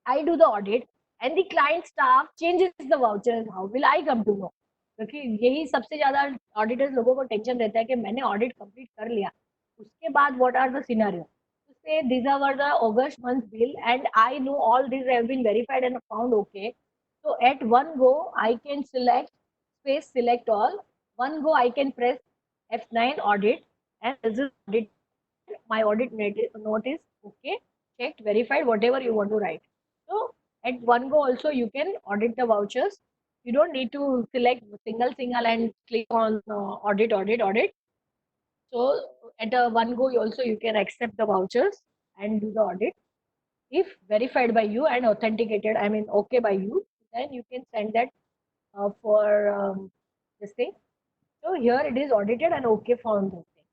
I do the audit and the client staff changes the vouchers, how will I come to know? क्योंकि यही सबसे ज्यादा auditors लोगों को tension रहता है कि मैंने ऑडिट कंप्लीट कर लिया, उसके बाद what are the scenario. say these are the August month bill and I know all these have been verified and found okay. So at one go, I can select space select all. One go, I can press F9 audit and this is audit. My audit note is okay, checked, verified, whatever you want to write. So at one go also you can audit the vouchers. You don't need to select single and click on audit. So at a one go also you can accept the vouchers and do the audit. If verified by you and authenticated, I mean okay by you, then you can send that for this thing. So here it is audited and okay found this thing.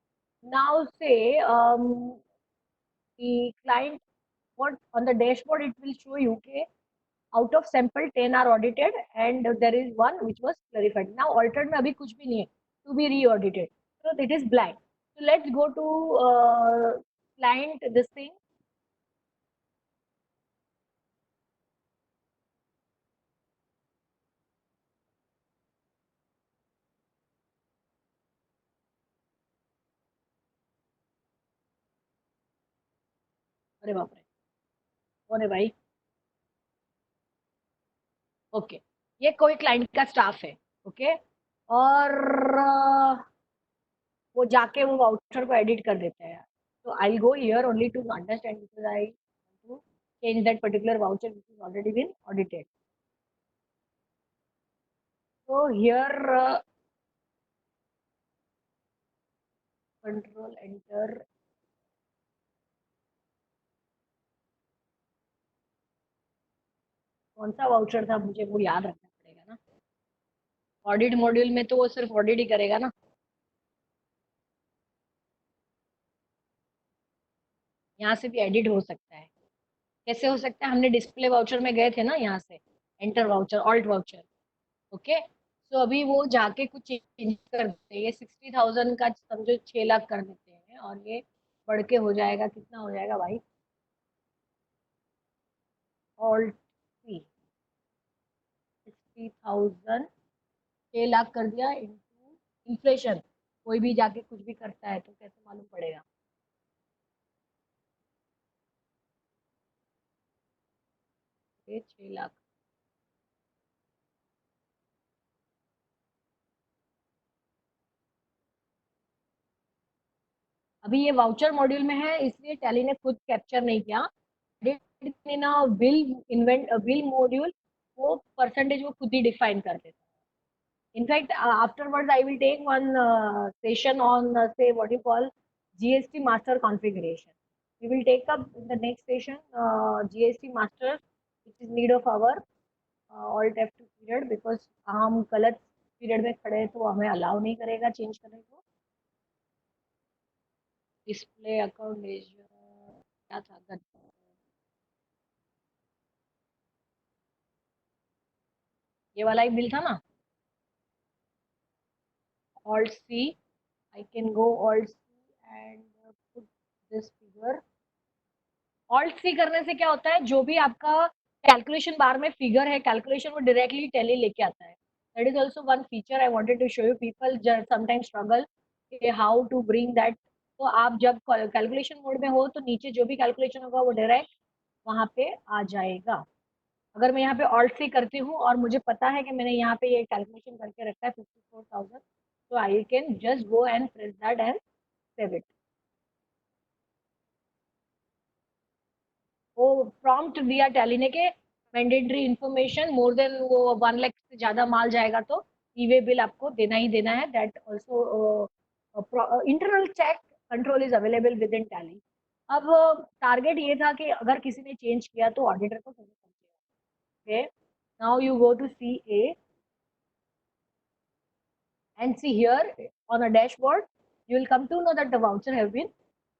Now say the client, what on the dashboard it will show you okay, out of sample 10 are audited and there is one which was clarified. Now altered में अभी कुछ भी नहीं है to be re-audited, so it is blank. So let's go to client this thing. अरे बाप रे, कौन है भाई? ओके, ये कोई क्लाइंट का स्टाफ है, ओके, और वो जाके वो वाउचर को एडिट कर देता है. So I'll go here only to understand because I want to change that particular voucher which is already been audited. So here control enter. कौन सा वाउचर था मुझे वो याद रखना पड़ेगा ना. ऑडिट मॉड्यूल में तो वो सिर्फ ऑडिट ही करेगा ना. यहाँ से भी एडिट हो सकता है. कैसे हो सकता है? हमने डिस्प्ले वाउचर में गए थे ना, यहाँ से enter voucher, alt voucher. Okay, तो अभी वो जाके कुछ चेंज कर देते हैं. ये 60,000 का समझो 6 लाख कर देते हैं और ये बढ़ के हो जाएगा, कितना हो जाएगा भाई? ऑल्ट सी 60,000 6 लाख कर दिया इंटू इन्फ्लेशन. कोई भी जाके कुछ भी करता है तो कैसे मालूम पड़ेगा? ये 6 लाख. अभी ये वाउचर मॉड्यूल में है इसलिए टैली ने खुद कैप्चर नहीं किया. ना बिल मॉड्यूल वो परसेंटेज वो खुद ही डिफाइन कर देता है. In fact afterwards I will take one session on say what you call GST master configuration. We will take up in the next session GST master which is need of our alt F2 period because हम गलत period में खड़े हैं तो हमें allow नहीं करेगा change करने को. डिस्प्ले अकाउंट क्या था? ये वाला ही बिल था ना. Alt C, I can go Alt C and put this figure. Alt C करने से क्या होता है? जो भी आपका कैलकुलेशन बार में फिगर है, कैलकुलेशन वो डायरेक्टली टैली लेके आता है. That is also one feature I wanted to show you. People sometimes struggle how to bring that. तो आप जब कैलकुलेशन मोड में हो तो नीचे जो भी कैलकुलेशन होगा वो डायरेक्ट वहाँ पे आ जाएगा. अगर मैं यहाँ पे ऑल्ट सी करती हूँ और मुझे पता है कि मैंने यहाँ पे ये कैलकुलेशन करके रखा है 54,000, तो I can just go and press that and save it. वो प्रॉम्प्ट दिया टैली ने के मैंडेटरी इंफॉर्मेशन मोर देन वो 1 लाख से ज़्यादा माल जाएगा तो ई-वे बिल आपको देना ही देना है. That also internal check control is available within Tally. अब टारगेट ये था कि अगर किसी ने चेंज किया तो ऑडिटर को समझेगा. Okay, now you go to CA and see here on a dashboard you will come to know that the voucher have been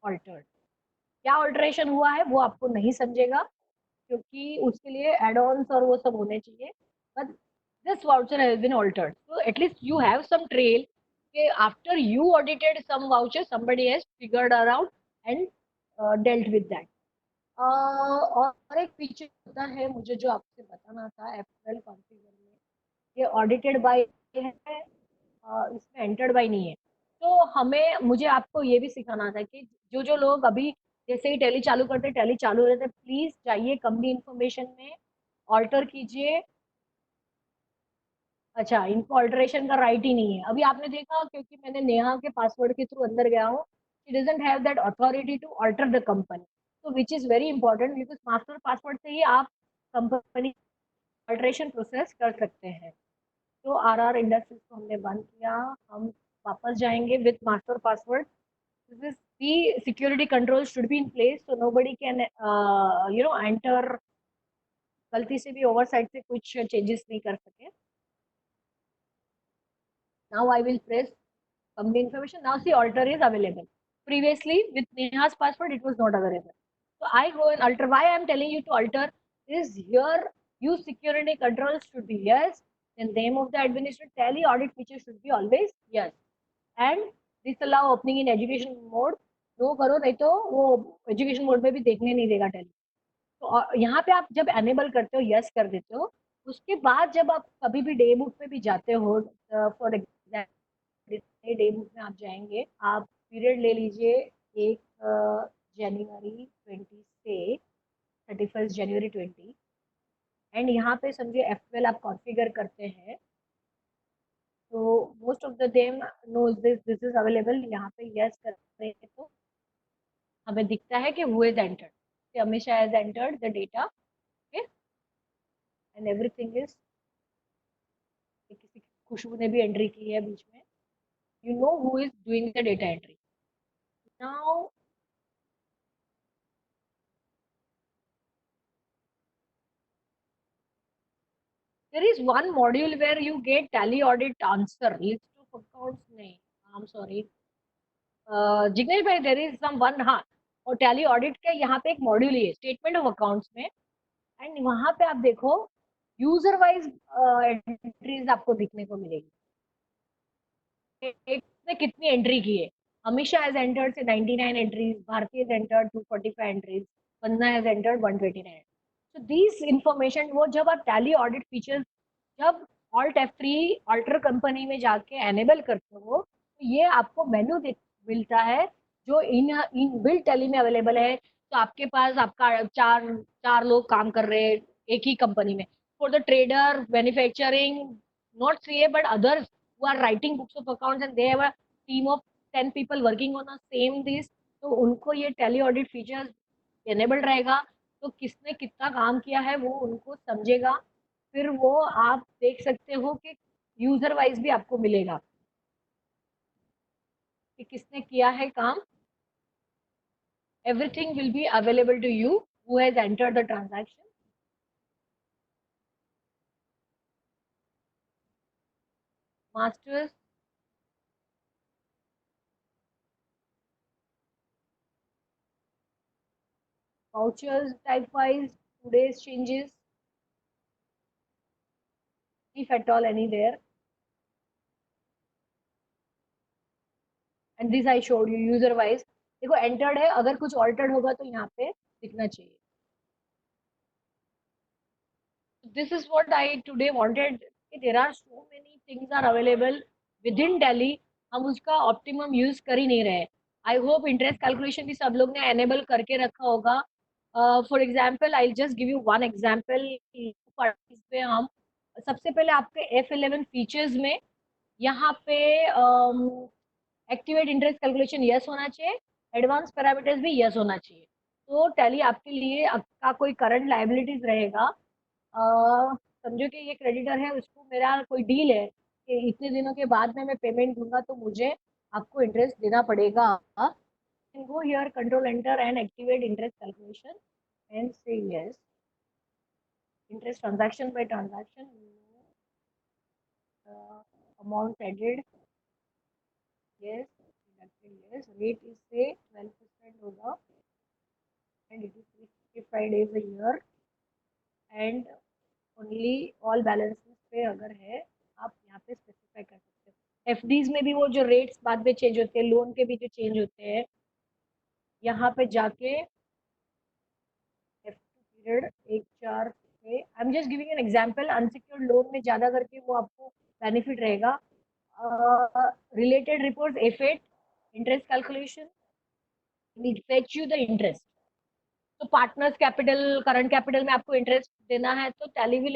altered. क्या alteration हुआ है वो आपको नहीं समझेगा क्योंकि उसके लिए add-ons और वो सब होने चाहिए. But this voucher has been altered, so at least you have some trail कि after you audited some voucher somebody has figured around and dealt with that. और एक फीचर होता है मुझे जो आपसे बताना था F12 कॉन्फ़िगर में, ये ऑडिटेड बाय है, इसमें एंटर्ड बाय नहीं है. तो मुझे आपको ये भी सिखाना था कि जो लोग अभी जैसे ही टैली चालू करते टैली चालू रहते, प्लीज जाइए कंपनी इन्फॉर्मेशन में, ऑल्टर कीजिए। अच्छा, इनको ऑल्टरेशन का राइट ही नहीं है। अभी आपने देखा, क्योंकि मैंने नेहा के पासवर्ड के थ्रू अंदर गया हूँ, she doesn't have that authority to alter the company, तो which is very important, because master password से ही आप कंपनी ऑल्टरेशन प्रोसेस कर सकते हैं। तो आर इंडस्ट्रीज को हमने बंद किया, हम वापस जाएंगे with master password. This is the security controls should be in place so nobody can enter, गलती से भी ओवरसाइट से कुछ चेंजेस नहीं कर सके। Now I will press company information. Now see, alter is available. Previously with Neha's password it was not available. So I go and alter. Why I am telling you to alter is, here use security controls should be yes, then name of the administrator, tally audit feature should be always yes, and disallow opening in education mode no करो, नहीं तो वो education mode में भी देखने नहीं देगा tally. तो यहाँ पे आप जब एनेबल करते हो, यस कर देते हो, उसके बाद जब आप कभी भी डे बुक में भी जाते हो, फॉर एग्जाम्पल डे बुक में आप जाएंगे, आप पीरियड ले लीजिए 1 जनवरी 20 से 31 जनवरी 20, एंड यहाँ पे समझिए F12 आप कॉन्फ़िगर करते हैं, तो most of the them knows this is available. यहाँ पे यस करते हैं तो हमें दिखता है कि who has entered, हमेशा has entered the data, okay, and everything is, किसी खुशबू ने भी एंट्री की है बीच में, you know who is doing the data entry. Now there is one module where you get tally audit answer, list of accounts नहीं, I'm sorry, Jignesh भाई, there is some one, हाँ, और टैली ऑडिट का यहाँ पे एक मॉड्यूल ही है statement of accounts में, एंड वहां पे आप देखो यूजर वाइज एंट्रीज आपको दिखने को मिलेगी, एक ने कितनी एंट्री की है। अमीषा हैज एंटर्ड से 99 entries, Bharati has entered 245 entries, Vandana has entered 129। So this information, वो जब आप टैली ऑडिट फीचर्स जब ऑल्ट F3 ऑल्टर कंपनी में जाके एनेबल करते हो, तो ये आपको मेन्यू मिलता है जो इन बिल्ट टैली में अवेलेबल है। तो आपके पास आपका चार लोग काम कर रहे हैं एक ही कंपनी में, for the trader, manufacturing, not CA but others who are writing books of accounts and they have a team of 10 people working on the same this, तो उनको ये टैली ऑडिट फीचर्स एनेबल्ड रहेगा, तो किसने कितना काम किया है वो उनको समझेगा, फिर वो आप देख सकते हो कि यूजर वाइज भी आपको मिलेगा कि किसने किया है काम। everything will be available to you who has entered the transaction. Masters, vouchers type wise, today's changes, if at all any there, and this I showed you user wise, देखो entered है, अगर कुछ altered होगा तो यहाँ पे दिखना चाहिए। This is what I today wanted, there are so many things are available within Delhi, हम उसका optimum use कर ही नहीं रहे। I hope interest calculation भी सब लोग ने enable करके रखा होगा। For example, I'll just give you one example, पे हम सबसे पहले आपके F11 फीचर्स में यहाँ पे एक्टिवेट इंटरेस्ट कैलकुलेशन यस होना चाहिए, एडवांस पैरामीटर्स भी यस होना चाहिए। तो टैली आपके लिए आपका कोई करंट लायबिलिटीज रहेगा, समझो कि ये क्रेडिटर है, उसको मेरा कोई डील है कि इतने दिनों के बाद में मैं पेमेंट दूंगा तो मुझे आपको इंटरेस्ट देना पड़ेगा, go here, control enter and activate interest calculation and say yes. Interest transaction by transaction, amount added yes, deducted yes, rate is say 12% होगा and it is 365 days a year and only all balances पे अगर है आप यहाँ पे specify कर सकते हो। FDs में भी वो जो रेट्स बाद में चेंज होते हैं, लोन के भी जो चेंज होते हैं, यहाँ पे जाके F2 पीरियड 1/4 पे, I am just giving an example, unsecured loan में ज्यादा करके वो आपको बेनिफिट रहेगा। Related report F8 interest calculation, will fetch you the interest. तो पार्टनर्स कैपिटल, करंट कैपिटल में आपको इंटरेस्ट देना है तो tally will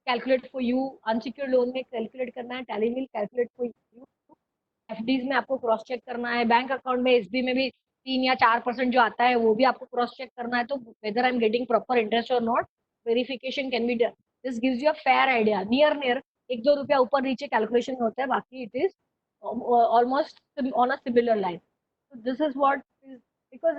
calculate for you. Unsecured loan में कैलकुलेट करना है, tally will calculate for you. FDs में आपको क्रॉस चेक करना है, बैंक अकाउंट में एसबी में भी 3 या 4% जो आता है वो भी आपको क्रॉस चेक करना है. तो whether I am getting proper interest और not, verification can be done. This gives you a fair idea. Near 1-2 रुपया ऊपर नीचे कैलकुलेशन होता है, बाकी it is almost on a similar line. So this is what is, because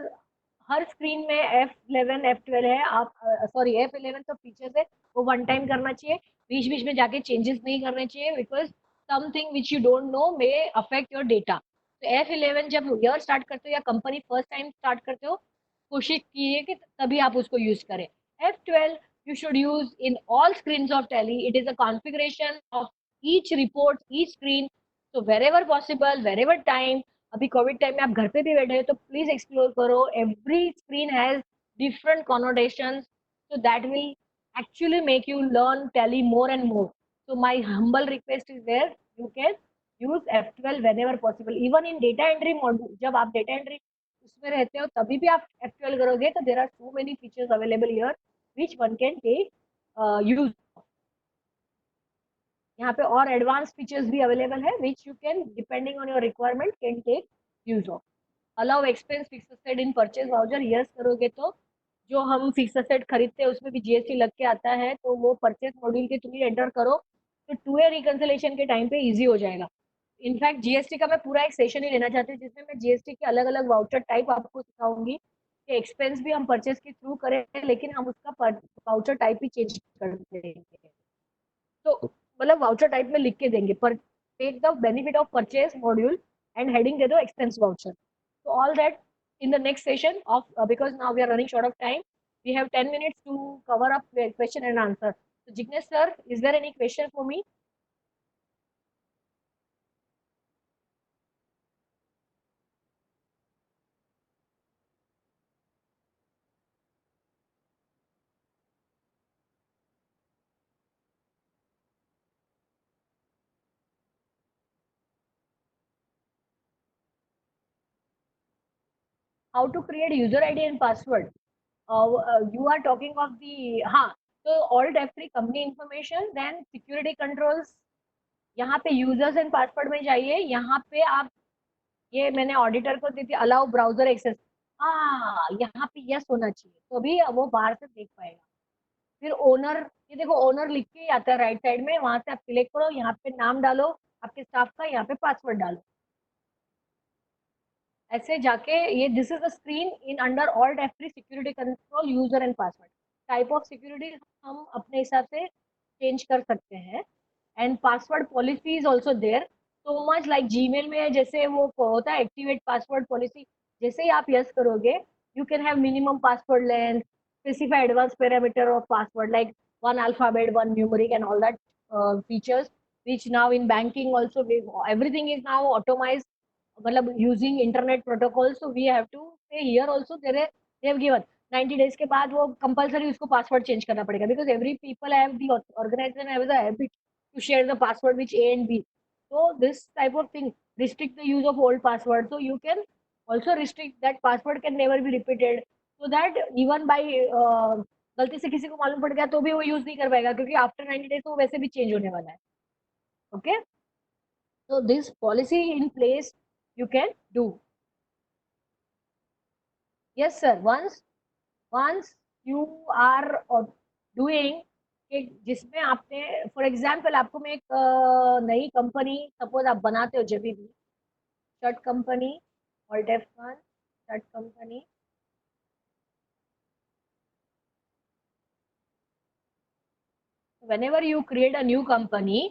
हर screen में F11 F12 है. आप सॉरी F11 तो फीचर्स है, वो वन टाइम करना चाहिए, बीच बीच में जाके चेंजेस नहीं करने चाहिए, because something which you don't know may affect your data. तो F11 जब ईयर स्टार्ट करते हो या कंपनी फर्स्ट टाइम स्टार्ट करते हो, कोशिश कीजिए कि तभी आप उसको यूज करें. F12 you should use in all screens of Tally. It is a configuration of each report, each screen. So wherever possible, wherever time, अभी कोविड टाइम में आप घर पे भी बैठे हो तो प्लीज एक्सप्लोर करो. Every screen has different connotations, so that will actually make you learn Tally more and more. So my humble request is there, you can use F12 whenever possible. Even in data entry module, जब आप data entry उसमें रहते हो तभी भी आप F12 करोगे तो there are so many features available here which one can take use. यहाँ पे और एडवांस फीचर्स भी अवेलेबल है which you can depending on your requirement can take use of. Allow expense fixed asset in purchase voucher. yes करोगे तो जो हम fix asset खरीदते हैं उसमें भी जीएसटी लग के आता है, तो वो परचेज मॉड्यूल के थ्रू एंटर करो तो 2A रिकंसिलेशन के टाइम पे इजी हो जाएगा. इनफैक्ट जीएसटी का मैं पूरा एक सेशन ही लेना चाहती हूँ जिसमें मैं जीएसटी के अलग अलग वाउचर टाइप आपको सिखाऊंगी कि एक्सपेंस भी हम परचेज के थ्रू करें लेकिन हम उसका वाउचर टाइप ही चेंज कर देंगे. तो मतलब वाउचर टाइप में लिख के देंगे पर take the benefit of purchase module and heading दे दो एक्सपेंस वाउचर. तो all that in the next session of because now we are running short of time, we have 10 minutes to cover up the question and answer. So Jignesh sir, is there any question for me? How to create user id and password? You are talking of the हाँ, तो alt F3 company information, then security controls. यहाँ पे users and password में जाइए. यहाँ पे आप ये मैंने ऑडिटर को दी थी अलाउ ब्राउजर एक्सेस. हाँ, यहाँ पे यस होना चाहिए तो भी वो बाहर से देख पाएगा. फिर ओनर, ये देखो ओनर लिख के ही आता है राइट साइड में, वहां से आप सिलेक्ट करो, यहाँ पे नाम डालो आपके स्टाफ का, यहाँ पे पासवर्ड डालो. ऐसे जाके ये this is the screen in under Alt F3 security control user and password. Type of security हम अपने हिसाब से चेंज कर सकते हैं. And password policy is also there. So much like Gmail में जैसे वो होता है एक्टिवेट पासवर्ड पॉलिसी, जैसे ही आप यस करोगे you can have minimum password length, specify advanced parameter of password like one alphabet, one numeric and all that features which now in banking also everything is now automized, मतलब using internet protocol. So we have to say here also they have given 90 days के बाद वो compulsory उसको password change करना पड़ेगा because every people have the organization have the habit to share the password which A and B. So this type of thing restrict the use of old password. So you can also restrict that password can never be repeated. So that even by गलती से किसी को मालूम पड़ गया तो भी वो यूज नहीं कर पाएगा क्योंकि आफ्टर 90 डेज तो वो वैसे भी चेंज होने वाला है. Okay, so this policy in place you can do. Yes sir, once you are doing जिसमें आपने फॉर एग्जाम्पल आपको मैं एक नई कंपनी सपोज आप बनाते हो जब भी shirt company alt F1 shirt company, whenever you create a new company,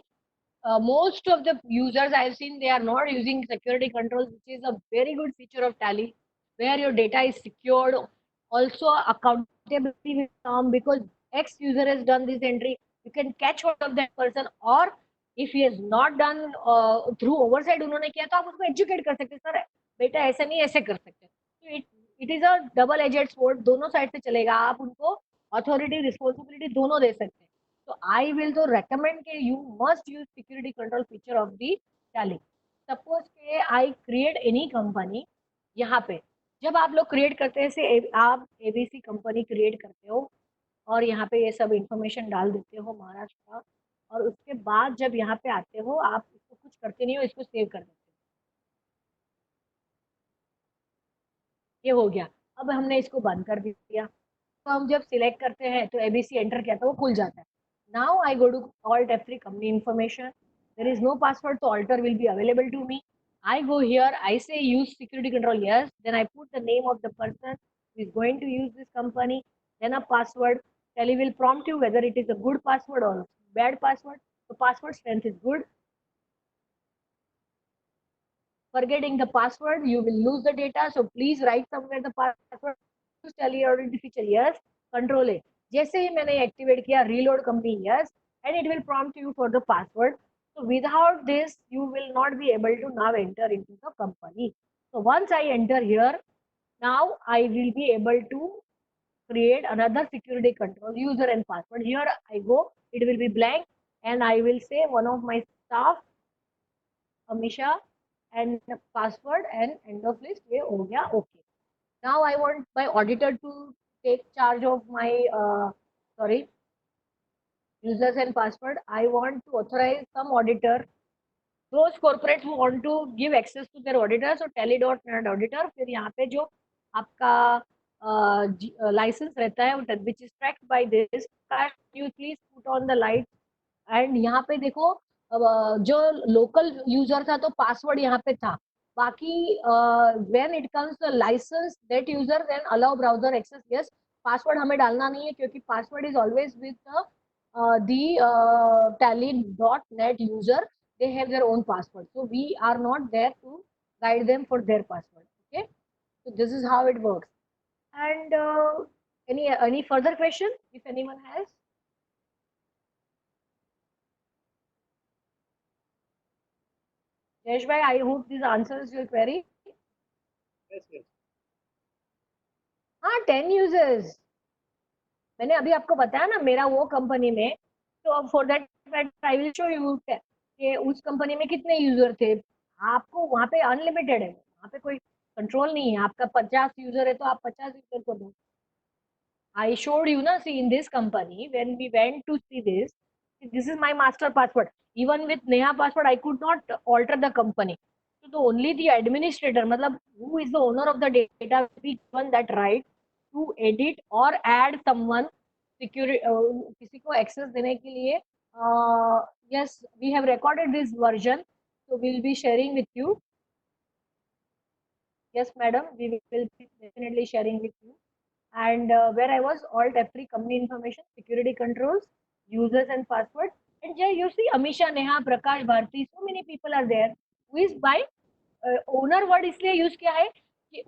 most of the users I've seen they are not using security controls, which is a very good feature of Tally, where your data is secured. Also accountability will come because X user has done this entry. You can catch hold of that person, or if he has not done through oversight उन्होंने किया तो आप उसको educate कर सकते हैं, sir बेटा ऐसा नहीं ऐसे कर सकते. So it is a double edged sword, दोनों साइड से चलेगा. आप उनको authority responsibility दोनों दे सकते हैं. So I will to recommend कि you must use security control feature of the Tally. Suppose कि I create any company, यहाँ पे जब आप लोग क्रिएट करते हैं से आप एबीसी कंपनी क्रिएट करते हो और यहाँ पे ये सब इंफॉर्मेशन डाल देते हो महाराष्ट्र का, और उसके बाद जब यहाँ पे आते हो आप इसको कुछ करते नहीं हो, इसको सेव कर देते हो। ये हो गया। अब हमने इसको बंद कर दिया, तो हम जब सिलेक्ट करते हैं तो एबीसी एंटर किया तो वो खुल जाता है। Now I go to Alt F3 company information. There is no password, so alter will be available to me. I go here, I say use security control, yes. Then I put the name of the person who is going to use this company, then a password. Tele will prompt you whether it is a good password or bad password. The password strength is good. Forgetting the password, you will lose the data. So please write somewhere the password. Use Tele identity feature, yes. Control A. जैसे ही मैंने activate किया, reload company, yes, and it will prompt you for the password. So without this, you will not be able to now enter into the company. So once I enter here, now I will be able to create another security control, user and password. Here I go, it will be blank, and I will say one of my staff, Amisha, and the password and end of list. ये हो गया, okay. Now I want my auditor to take charge of my sorry, users and password. I want to authorize some auditor, those corporates who want to give access to their auditor. So tele.net auditor, फिर यहाँ पे जो आपका licence रहता है which is tracked by this, you please put on the light. And यहाँ पे देखो, जो लोकल यूजर था तो पासवर्ड यहाँ पे था, बाकी when it comes licence that user then allow browser access, yes. Password हमें डालना नहीं है क्योंकि password is always with the tally.net user, they have their own password, so we are not there to guide them for their password. Okay, so this is how it works. And any further question if anyone has? Yash bhai, I hope this answers your query. Yes, yes. हाँ, 10 users मैंने अभी आपको बताया ना, मेरा वो company में, तो for that I will show you कि उस कंपनी में कितने यूजर थे। आपको वहाँ पे अनलिमिटेड है, वहाँ पे कोई कंट्रोल नहीं है। आपका 50 यूजर है तो आप 50 यूजर को दो। I showed you na, see in this company when we went to see this is my master password. Even with Neha password, I could not alter the company. So the only the administrator, मतलब who is the owner of the data, will be given that right to edit or add someone security, किसी को access देने के लिए. Yes, we have recorded this version, so we will be sharing with you. Yes, madam, we will be definitely sharing with you. And where I was alt F3 company information, security controls, users and password. And here you see Amisha, Neha, Prakash, Bharti, so many people are there. Who is by owner word इसलिए use किया है कि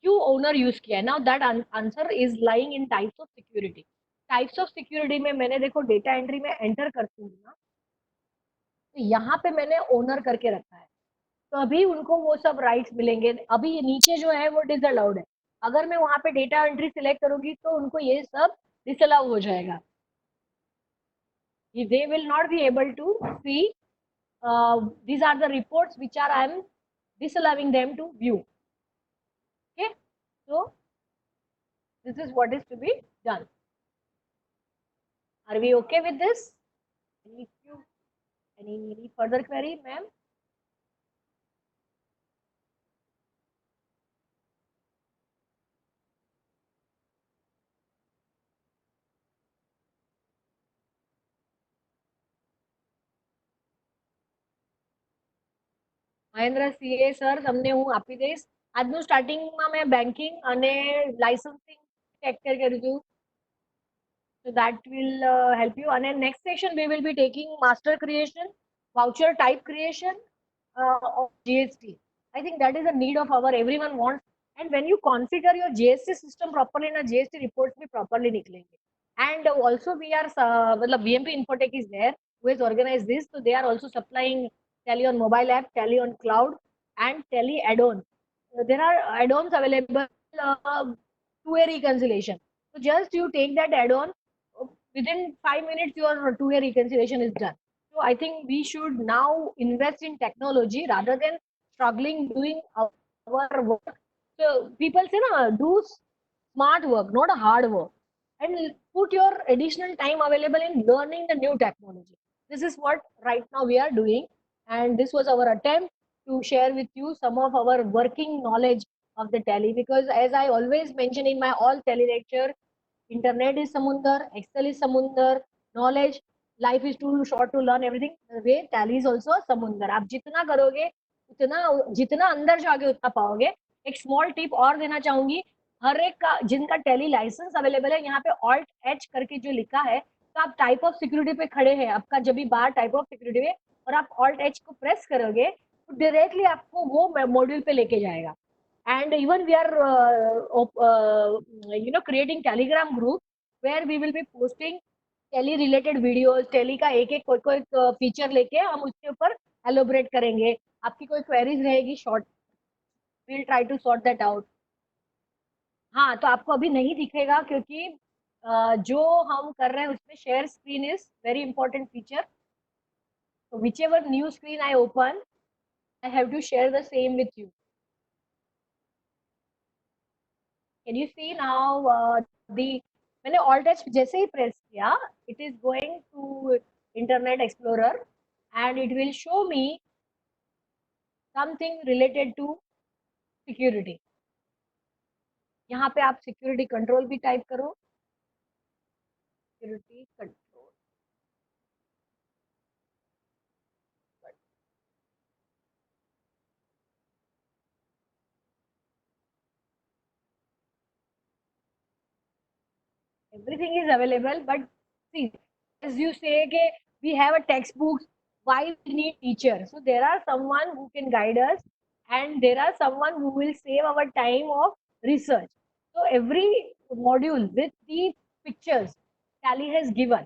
क्यों owner use किया है? Now that answer is lying in types of security. Types of security में मैंने देखो data entry में enter करती हूँ ना, तो यहाँ पे मैंने owner करके रखा है, तो अभी उनको वो सब राइट्स मिलेंगे। अभी ये नीचे जो है वो डिसअलाउड है, अगर मैं वहां पे डेटा एंट्री सिलेक्ट करूंगी तो उनको ये सब डिसअलाउ हो जाएगा। they will not be able to see these are the reports which are I am disallowing them to view. Okay, so this is what is to be done. Are we okay with this? Any further query, ma'am? Mahendra CA sir, તમને હું આપી દઈશ. આજનું સ્ટાર્ટિંગમાં મેં banking અને licensing take care કર્યું હતું, so that will help you. And in next session we will be taking master creation, voucher type creation of GST. I think that is a need of our everyone wants. And when you configure your GST system properly, na GST reports भी properly निकलेंगे. And also we are मतलब VMP Infotech is there who has organized this, so they are also supplying Tally on mobile app, Tally on cloud, and Tally add-on. There are add-ons available, two-way reconciliation. So just you take that add-on, within 5 minutes your two-way reconciliation is done. So I think we should now invest in technology rather than struggling doing our work. So people say, na, do smart work, not a hard work, and put your additional time available in learning the new technology. This is what right now we are doing, and this was our attempt to share with you some of our working knowledge of the tally. Because as I always mention in my all tally lecture, internet is samundar, Excel is samundar, knowledge, life is too short to learn everything. The way tally is also a samundar. आप जितना करोगे उतना, जितना अंदर जाओगे उतना पाओगे. एक स्मॉल टिप और देना चाहूंगी, हर एक का जिनका टैली लाइसेंस अवेलेबल है, यहाँ पे ऑल्ट एच करके जो लिखा है, तो आप टाइप ऑफ सिक्योरिटी पे खड़े हैं, आपका जब भी बार टाइप ऑफ सिक्योरिटी पे और आप ऑल्ट एच को प्रेस करोगे तो डायरेक्टली आपको वो मॉड्यूल पे लेके जाएगा. And even we are creating telegram group where we will be posting tele related videos. tele का एक एक कोई फीचर लेके हम उसके ऊपर एलोबरेट करेंगे. आपकी कोई क्वेरीज रहेगी short, we'll try to sort that out. हाँ, तो आपको अभी नहीं दिखेगा क्योंकि जो हम कर रहे हैं उसमें share screen is very important feature. So whichever new screen I open, I have to share the same with you. Can you see now the मैंने Alt H जैसे ही प्रेस किया, it is going to Internet Explorer and it will show me something related to security. यहाँ पे आप security control भी type करो, security control. Everything is available, but see, as you say, okay, we have a textbook. Why we need teacher? So there are someone who can guide us, and there are someone who will save our time of research. So every module with the pictures Tally has given,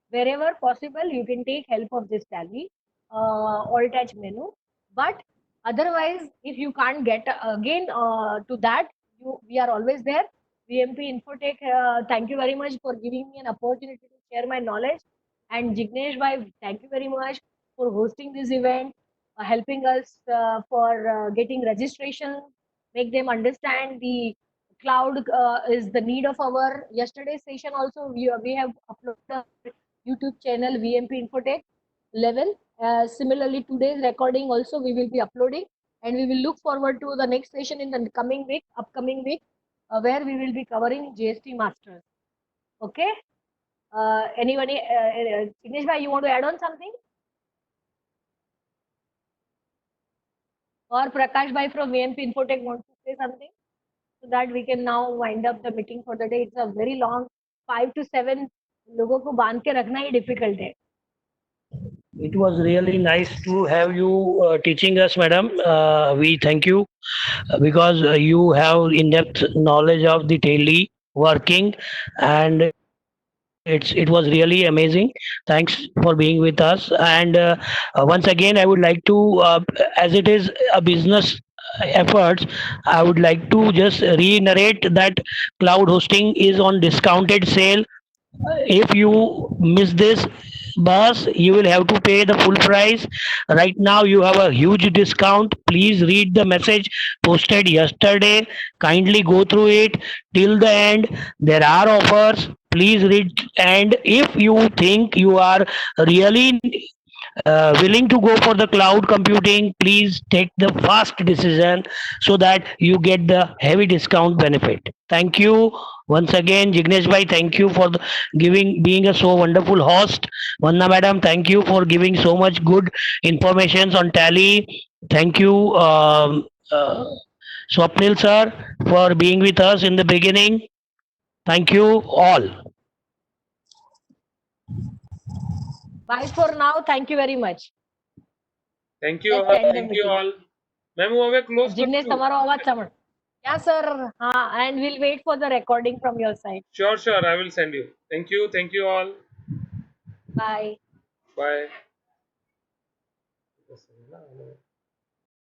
wherever possible, you can take help of this Tally Alt H menu. But otherwise, if you can't get again to that, we are always there. VMP Infotech, thank you very much for giving me an opportunity to share my knowledge. And Jignesh bhai, thank you very much for hosting this event, helping us for getting registration, make them understand the cloud is the need of our yesterday's session. Also, we have uploaded YouTube channel VMP Infotech level. Similarly, today's recording also we will be uploading, and we will look forward to the next session in the upcoming week, where we will be covering GST Masters. Okay. Anybody, Signesh bhai, you want to add on something? Or Prakash bhai from VMP Infotech wants to say something? So that we can now wind up the meeting for the day. It's a very long 5 to 7 लोगों को बांध के रखना ही difficult है. It was really nice to have you teaching us, madam. We thank you because you have in-depth knowledge of the daily working, and it was really amazing. Thanks for being with us. And once again, I would like to, as it is a business efforts, I would like to just reiterate that cloud hosting is on discounted sale. If you miss this bus, you will have to pay the full price. Right now you have a huge discount. Please read the message posted yesterday. Kindly go through it till the end. There are offers. Please read, and if you think you are really willing to go for the cloud computing, please take the fast decision so that you get the heavy discount benefit. Thank you once again, Jignesh bhai. Thank you for being a so wonderful host. Vanna madam, thank you for giving so much good information on Tally. Thank you, Swapnil sir, for being with us in the beginning. Thank you all. Bye for now. Thank you very much. Thank you Let's all. end the Thank you meeting. all. Ma'am, वो हमें close Jignesh, कर दो. tomorrow आवाज समझ. Yeah, sir. And we'll wait for the recording from your side. Sure, sure. I will send you. Thank you. Thank you all. Bye. Bye.